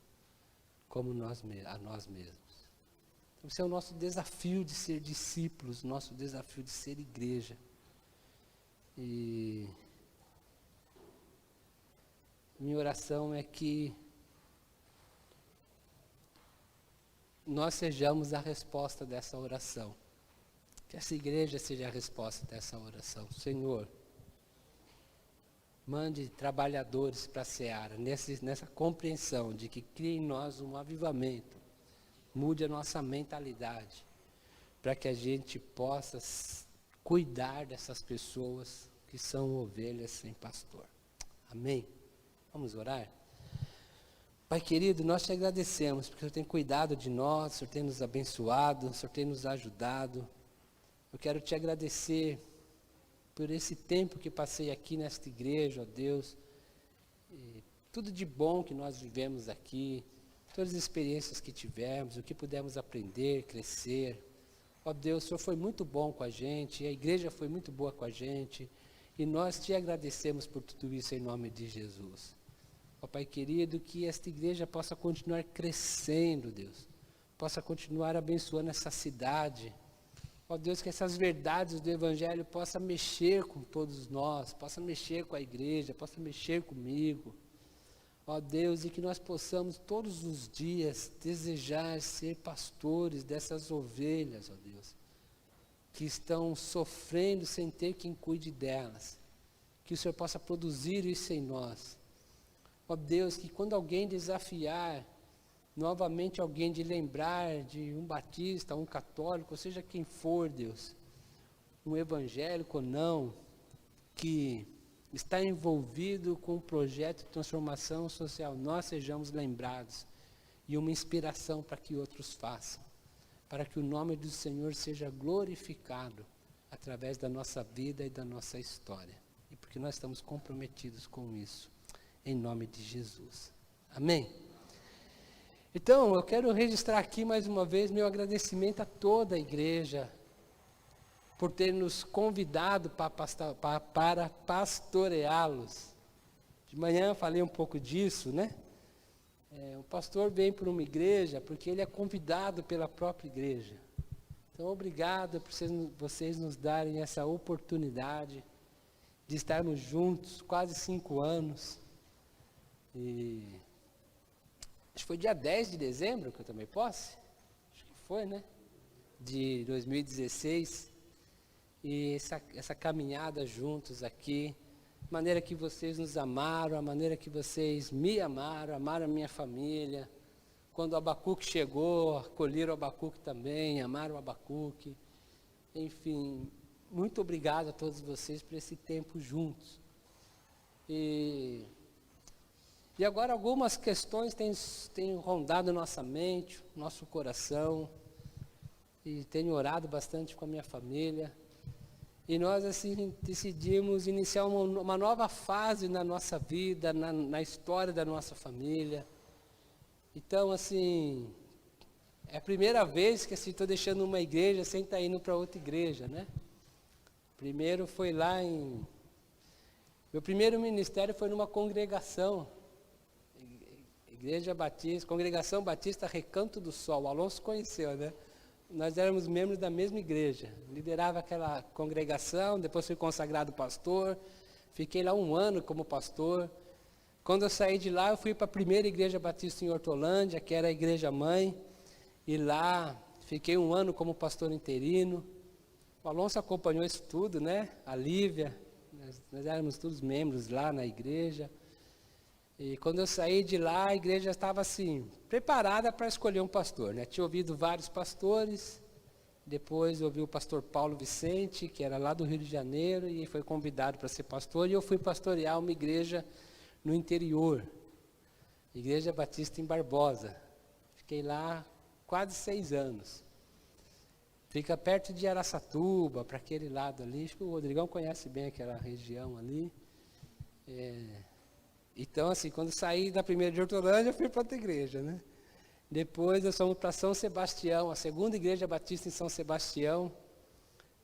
como a nós mesmos. Então, esse é o nosso desafio de ser discípulos, nosso desafio de ser igreja. E minha oração é que nós sejamos a resposta dessa oração. Que essa igreja seja a resposta dessa oração. Senhor, mande trabalhadores para a seara, nessa compreensão de que crie em nós um avivamento, mude a nossa mentalidade, para que a gente possa cuidar dessas pessoas que são ovelhas sem pastor. Amém? Vamos orar? Pai querido, nós te agradecemos, porque o Senhor tem cuidado de nós, o Senhor tem nos abençoado, o Senhor tem nos ajudado. Eu quero te agradecer por esse tempo que passei aqui nesta igreja, ó Deus, e tudo de bom que nós vivemos aqui, todas as experiências que tivemos, o que pudemos aprender, crescer. Ó Deus, o Senhor foi muito bom com a gente, a igreja foi muito boa com a gente, e nós te agradecemos por tudo isso em nome de Jesus. Ó Pai querido, que esta igreja possa continuar crescendo, Deus, possa continuar abençoando essa cidade. Ó Deus, que essas verdades do Evangelho possam mexer com todos nós, possam mexer com a igreja, possam mexer comigo. Ó Deus, e que nós possamos todos os dias desejar ser pastores dessas ovelhas, ó Deus, que estão sofrendo sem ter quem cuide delas. Que o Senhor possa produzir isso em nós. Ó Deus, que quando alguém desafiar novamente alguém de lembrar de um batista, um católico, ou seja quem for, Deus, um evangélico ou não, que está envolvido com um projeto de transformação social, nós sejamos lembrados e uma inspiração para que outros façam, para que o nome do Senhor seja glorificado através da nossa vida e da nossa história, e porque nós estamos comprometidos com isso, em nome de Jesus. Amém? Então, eu quero registrar aqui mais uma vez meu agradecimento a toda a igreja por ter nos convidado para pastoreá-los. De manhã eu falei um pouco disso, né? O pastor vem para uma igreja porque ele é convidado pela própria igreja. Então, obrigado por vocês nos darem essa oportunidade de estarmos juntos, quase 5 anos. Acho que foi dia 10 de dezembro que eu tomei posse. Acho que foi, né? De 2016. E essa caminhada juntos aqui. A maneira que vocês nos amaram, a maneira que vocês me amaram, amaram a minha família. Quando o Abacuque chegou, acolheram o Abacuque também, amaram o Abacuque. Enfim, muito obrigado a todos vocês por esse tempo juntos. E agora algumas questões têm rondado nossa mente, nosso coração, e tenho orado bastante com a minha família. E nós, assim, decidimos iniciar uma nova fase na nossa vida, na história da nossa família. Então, assim, é a primeira vez que estou deixando uma igreja sem estar indo para outra igreja, né? Primeiro foi meu primeiro ministério foi numa congregação, Igreja Batista, Congregação Batista Recanto do Sol. O Alonso conheceu, né? Nós éramos membros da mesma igreja. Liderava aquela congregação, depois fui consagrado pastor. Fiquei lá 1 ano como pastor. Quando eu saí de lá, eu fui para a primeira Igreja Batista em Hortolândia, que era a igreja mãe. E lá fiquei 1 ano como pastor interino. O Alonso acompanhou isso tudo, né? A Lívia, nós éramos todos membros lá na igreja. E quando eu saí de lá, a igreja estava assim, preparada para escolher um pastor, né? Tinha ouvido vários pastores, depois ouvi o pastor Paulo Vicente, que era lá do Rio de Janeiro, e foi convidado para ser pastor, e eu fui pastorear uma igreja no interior, Igreja Batista em Barbosa. Fiquei lá quase 6 anos. Fica perto de Araçatuba, para aquele lado ali. Acho que o Rodrigão conhece bem aquela região ali. Então, assim, quando saí da primeira de Hortolândia, eu fui para outra igreja, né? Depois nós fomos para São Sebastião, a segunda igreja batista em São Sebastião.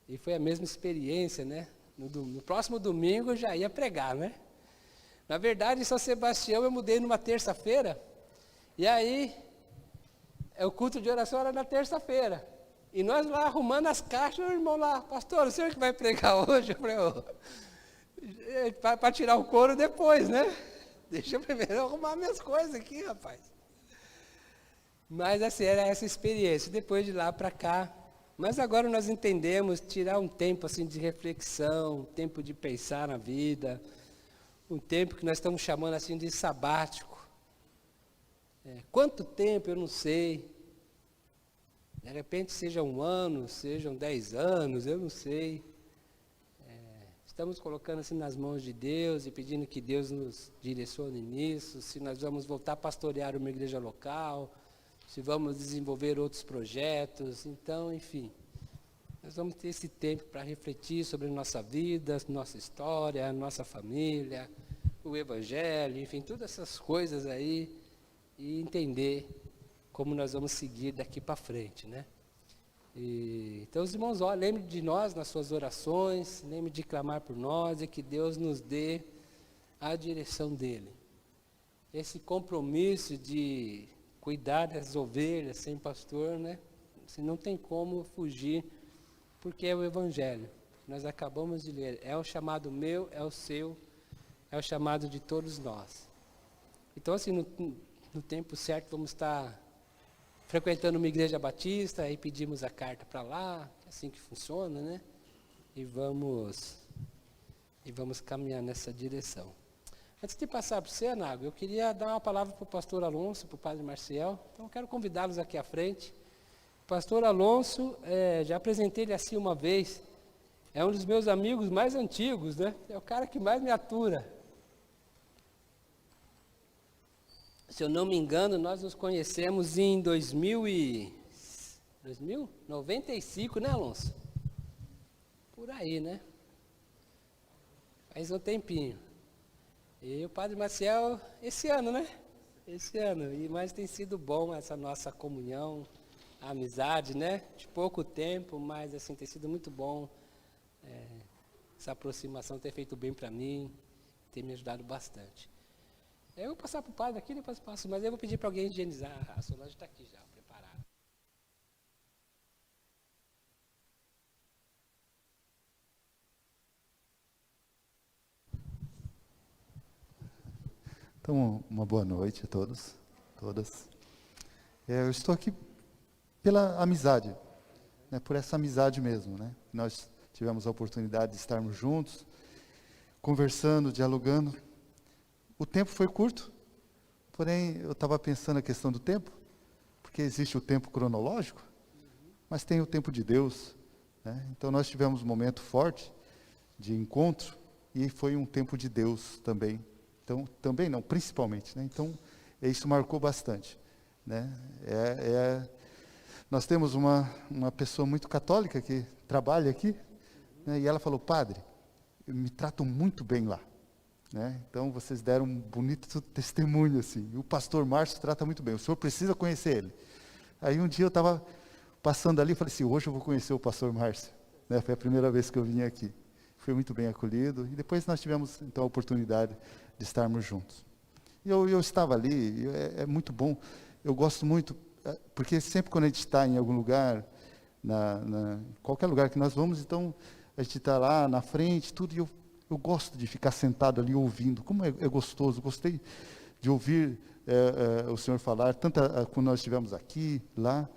E foi a mesma experiência, né? No próximo domingo eu já ia pregar, né? Na verdade, em São Sebastião eu mudei numa terça-feira. E aí, o culto de oração era na terça-feira. E nós lá arrumando as caixas, o irmão lá, pastor, o senhor que vai pregar hoje? Eu falei, para tirar o couro depois, né? Deixa eu primeiro arrumar minhas coisas aqui, rapaz. Mas assim, era essa experiência, depois de lá para cá. Mas agora nós entendemos, tirar um tempo assim de reflexão, um tempo de pensar na vida, um tempo que nós estamos chamando assim de sabático. Quanto tempo, eu não sei. De repente seja 1 ano, sejam 10 anos, eu não sei. Estamos colocando assim nas mãos de Deus e pedindo que Deus nos direcione nisso, se nós vamos voltar a pastorear uma igreja local, se vamos desenvolver outros projetos. Então, enfim, nós vamos ter esse tempo para refletir sobre a nossa vida, nossa história, nossa família, o Evangelho, enfim, todas essas coisas aí, e entender como nós vamos seguir daqui para frente, né? Então, os irmãos, lembre de nós nas suas orações, lembre de clamar por nós e que Deus nos dê a direção dEle. Esse compromisso de cuidar das ovelhas sem pastor, né? Você não tem como fugir, porque é o Evangelho. Nós acabamos de ler, é o chamado meu, é o seu, é o chamado de todos nós. Então, assim, no tempo certo, vamos estar frequentando uma igreja batista, aí pedimos a carta para lá, é assim que funciona, né? E vamos caminhar nessa direção. Antes de passar para você, Nago, eu queria dar uma palavra para o pastor Alonso, para o padre Marcial. Então, eu quero convidá-los aqui à frente. O pastor Alonso, já apresentei ele assim uma vez, é um dos meus amigos mais antigos, né? É o cara que mais me atura. Se eu não me engano, nós nos conhecemos em 95, né, Alonso? Por aí, né? Faz um tempinho. E o padre Maciel, esse ano, né? Esse ano. Mas tem sido bom essa nossa comunhão, a amizade, né? De pouco tempo, mas assim, tem sido muito bom. Essa aproximação tem feito bem para mim, tem me ajudado bastante. Eu vou passar para o padre aqui, depois passo, mas eu vou pedir para alguém higienizar. A Solange está aqui já, preparada. Então, uma boa noite a todos, todas. Eu estou aqui pela amizade, né, por essa amizade mesmo, né? Nós tivemos a oportunidade de estarmos juntos, conversando, dialogando. O tempo foi curto, porém eu estava pensando a questão do tempo, porque existe o tempo cronológico, mas tem o tempo de Deus, né? Então nós tivemos um momento forte de encontro e foi um tempo de Deus também. Então, também não, principalmente, né? Então, isso marcou bastante, né? Nós temos uma pessoa muito católica que trabalha aqui, né? E ela falou, padre, me tratam muito bem lá, né? Então, vocês deram um bonito testemunho, assim. E o pastor Márcio trata muito bem, o senhor precisa conhecer ele. Aí, um dia eu estava passando ali e falei assim, hoje eu vou conhecer o pastor Márcio, né? Foi a primeira vez que eu vim aqui. Fui muito bem acolhido, e depois nós tivemos, então, a oportunidade de estarmos juntos. E eu estava ali, é muito bom, eu gosto muito, porque sempre quando a gente está em algum lugar, qualquer lugar que nós vamos, então, a gente está lá na frente, tudo, e eu gosto de ficar sentado ali ouvindo, como é gostoso, gostei de ouvir o senhor falar, tanto quando nós estivemos aqui, lá,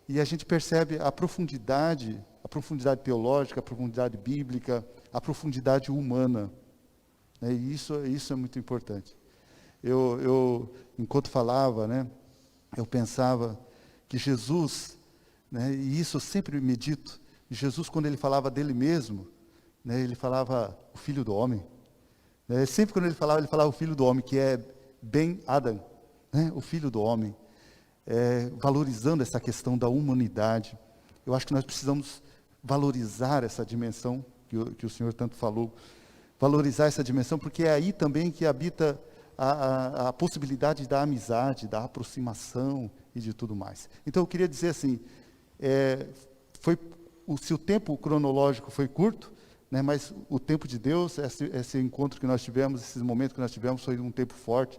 e a gente percebe a profundidade profundidade teológica, a profundidade bíblica, a profundidade humana. Né? E isso é muito importante. Enquanto falava, né, eu pensava que Jesus, né, e isso eu sempre medito, Jesus, quando ele falava dele mesmo, né, ele falava o Filho do Homem. Né? Sempre quando ele falava o Filho do Homem, que é Ben Adam, né, o Filho do Homem, valorizando essa questão da humanidade. Eu acho que nós precisamos valorizar essa dimensão que o Senhor tanto falou, valorizar essa dimensão, porque é aí também que habita a possibilidade da amizade, da aproximação e de tudo mais. Então eu queria dizer assim, se o tempo cronológico foi curto, né, mas o tempo de Deus, esse encontro que nós tivemos, esses momentos que nós tivemos, foi um tempo forte,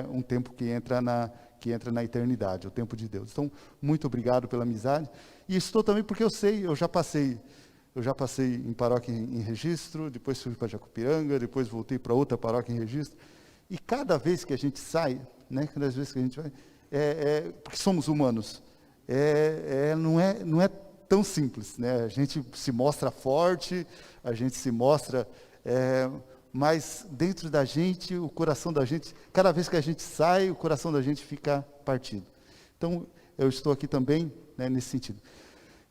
um tempo que entra na eternidade, o tempo de Deus. Então, muito obrigado pela amizade. E estou também porque eu já passei em paróquia em Registro, depois fui para Jacupiranga, depois voltei para outra paróquia em Registro. E cada vez que a gente sai, né, cada vez que a gente vai, porque somos humanos, não é tão simples, né? A gente se mostra forte, a gente se mostra, mas dentro da gente, o coração da gente, cada vez que a gente sai, o coração da gente fica partido. Então, eu estou aqui também, né, nesse sentido,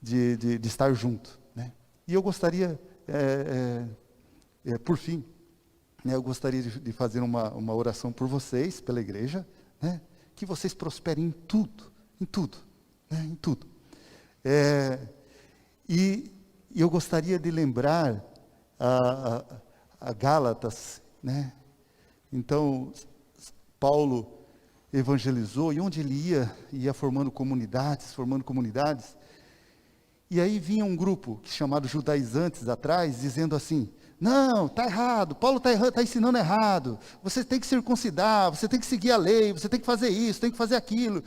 de estar junto, né? E eu gostaria, por fim, né, eu gostaria de fazer uma oração por vocês, pela igreja, né, que vocês prosperem em tudo, né, em tudo. E eu gostaria de lembrar a Gálatas, né? Então, Paulo evangelizou, e onde ele ia formando comunidades, e aí vinha um grupo chamado judaizantes atrás, dizendo assim, não, está errado, Paulo está ensinando errado, você tem que circuncidar, você tem que seguir a lei, você tem que fazer isso, tem que fazer aquilo.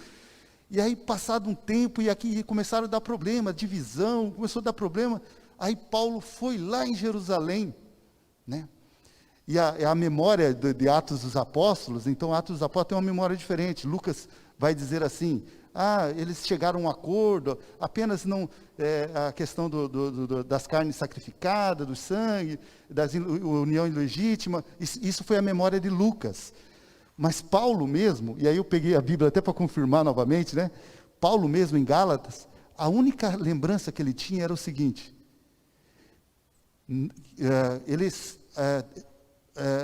E aí, passado um tempo, e aqui começaram a dar problema, divisão, começou a dar problema. Aí Paulo foi lá em Jerusalém, né? E a memória de Atos dos Apóstolos, então Atos dos Apóstolos tem uma memória diferente. Lucas vai dizer assim, eles chegaram a um acordo, apenas não a questão das carnes sacrificadas, do sangue, da união ilegítima, isso foi a memória de Lucas. Mas Paulo mesmo, e aí eu peguei a Bíblia até para confirmar novamente, né? Paulo mesmo em Gálatas, a única lembrança que ele tinha era o seguinte, eles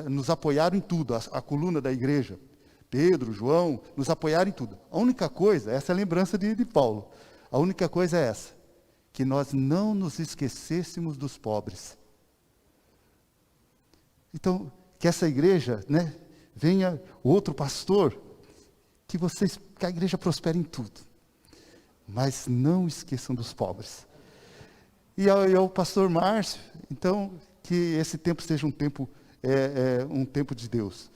nos apoiaram em tudo, a coluna da igreja, Pedro, João, nos apoiaram em tudo. A única coisa, essa é a lembrança de Paulo, a única coisa é essa, que nós não nos esquecêssemos dos pobres. Então, que essa igreja, né, venha outro pastor, que a igreja prospere em tudo, mas não esqueçam dos pobres. E ao pastor Márcio, então, que esse tempo seja um tempo de Deus.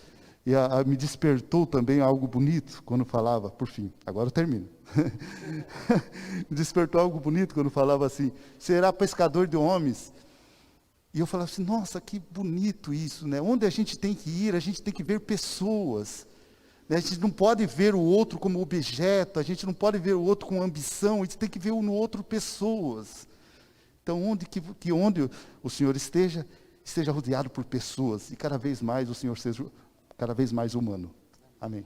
E me despertou também algo bonito quando falava, por fim, agora eu termino. Me despertou algo bonito quando falava assim, será pescador de homens. E eu falava assim, nossa, que bonito isso, né? Onde a gente tem que ir, a gente tem que ver pessoas. Né? A gente não pode ver o outro como objeto, a gente não pode ver o outro com ambição, a gente tem que ver no outro pessoas. Então, onde o Senhor esteja rodeado por pessoas, e cada vez mais o Senhor seja cada vez mais humano. Amém.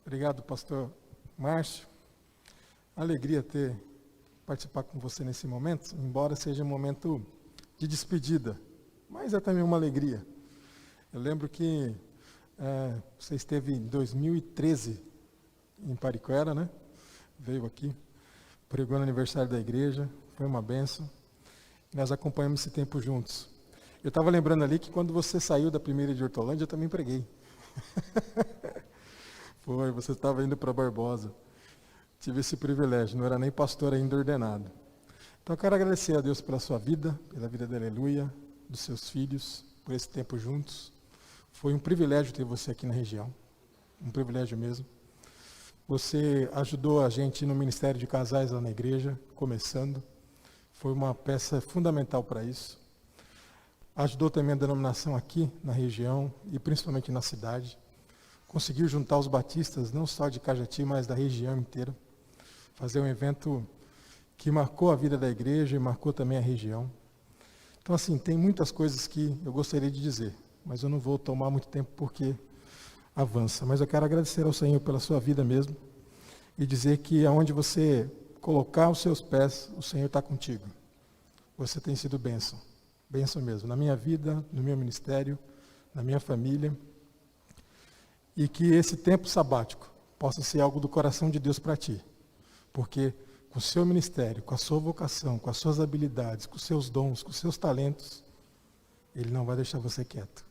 Obrigado, pastor Márcio. Alegria participar com você nesse momento, embora seja um momento de despedida, mas é também uma alegria. Eu lembro que você esteve em 2013 em Pariquera, né? Veio aqui, pregou no aniversário da igreja, foi uma bênção. Nós acompanhamos esse tempo juntos. Eu estava lembrando ali que quando você saiu da primeira de Hortolândia, eu também preguei. Você estava indo para Barbosa. Tive esse privilégio, não era nem pastor ainda ordenado. Então eu quero agradecer a Deus pela sua vida, pela vida da Aleluia, dos seus filhos, por esse tempo juntos. Foi um privilégio ter você aqui na região, um privilégio mesmo. Você ajudou a gente no Ministério de Casais lá na igreja, começando. Foi uma peça fundamental para isso. Ajudou também a denominação aqui na região e principalmente na cidade. Conseguiu juntar os batistas, não só de Cajati, mas da região inteira. Fazer um evento que marcou a vida da igreja e marcou também a região. Então, assim, tem muitas coisas que eu gostaria de dizer, mas eu não vou tomar muito tempo porque avança. Mas eu quero agradecer ao Senhor pela sua vida mesmo e dizer que aonde você colocar os seus pés, o Senhor está contigo. Você tem sido bênção, bênção mesmo, na minha vida, no meu ministério, na minha família. E que esse tempo sabático possa ser algo do coração de Deus para ti. Porque com o seu ministério, com a sua vocação, com as suas habilidades, com os seus dons, com os seus talentos, Ele não vai deixar você quieto.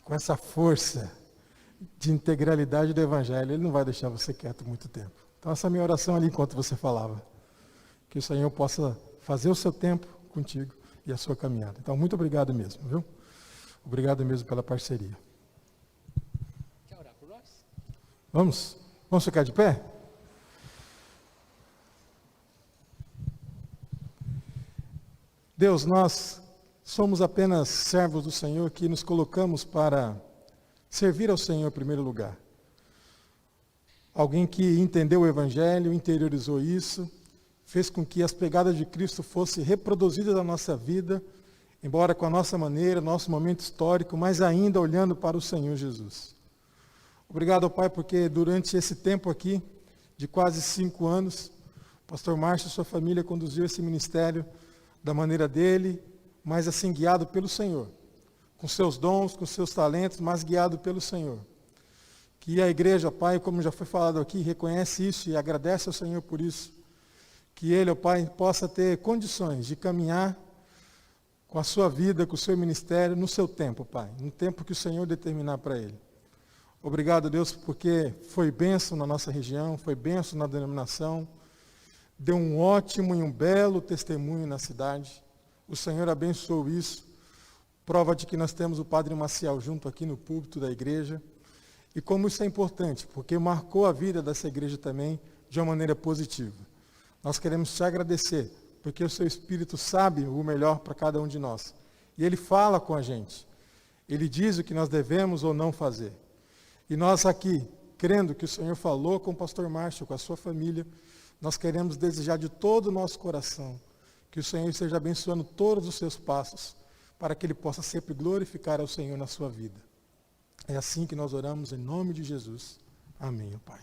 Com essa força de integralidade do Evangelho, Ele não vai deixar você quieto muito tempo. Então essa é a minha oração ali enquanto você falava. Que o Senhor possa fazer o seu tempo contigo e a sua caminhada. Então muito obrigado mesmo, viu? Obrigado mesmo pela parceria. Quer orar por nós? Vamos? Vamos ficar de pé? Deus, nós somos apenas servos do Senhor que nos colocamos para servir ao Senhor em primeiro lugar. Alguém que entendeu o Evangelho, interiorizou isso, fez com que as pegadas de Cristo fossem reproduzidas na nossa vida, embora com a nossa maneira, nosso momento histórico, mas ainda olhando para o Senhor Jesus. Obrigado, Pai, porque durante esse tempo aqui, de quase 5 anos, o pastor Márcio e sua família conduziu esse ministério da maneira dele, mas assim guiado pelo Senhor, com seus dons, com seus talentos, mas guiado pelo Senhor. Que a igreja, Pai, como já foi falado aqui, reconhece isso e agradece ao Senhor por isso. Que ele, ó Pai, possa ter condições de caminhar com a sua vida, com o seu ministério, no seu tempo, Pai, no tempo que o Senhor determinar para ele. Obrigado, Deus, porque foi bênção na nossa região, foi bênção na denominação, deu um ótimo e um belo testemunho na cidade. O Senhor abençoou isso. Prova de que nós temos o Padre Maciel junto aqui no púlpito da igreja. E como isso é importante, porque marcou a vida dessa igreja também de uma maneira positiva. Nós queremos te agradecer, porque o seu Espírito sabe o melhor para cada um de nós. E ele fala com a gente. Ele diz o que nós devemos ou não fazer. E nós aqui, crendo que o Senhor falou com o pastor Márcio, com a sua família, nós queremos desejar de todo o nosso coração que o Senhor esteja abençoando todos os seus passos, para que Ele possa sempre glorificar ao Senhor na sua vida. É assim que nós oramos em nome de Jesus. Amém, Pai.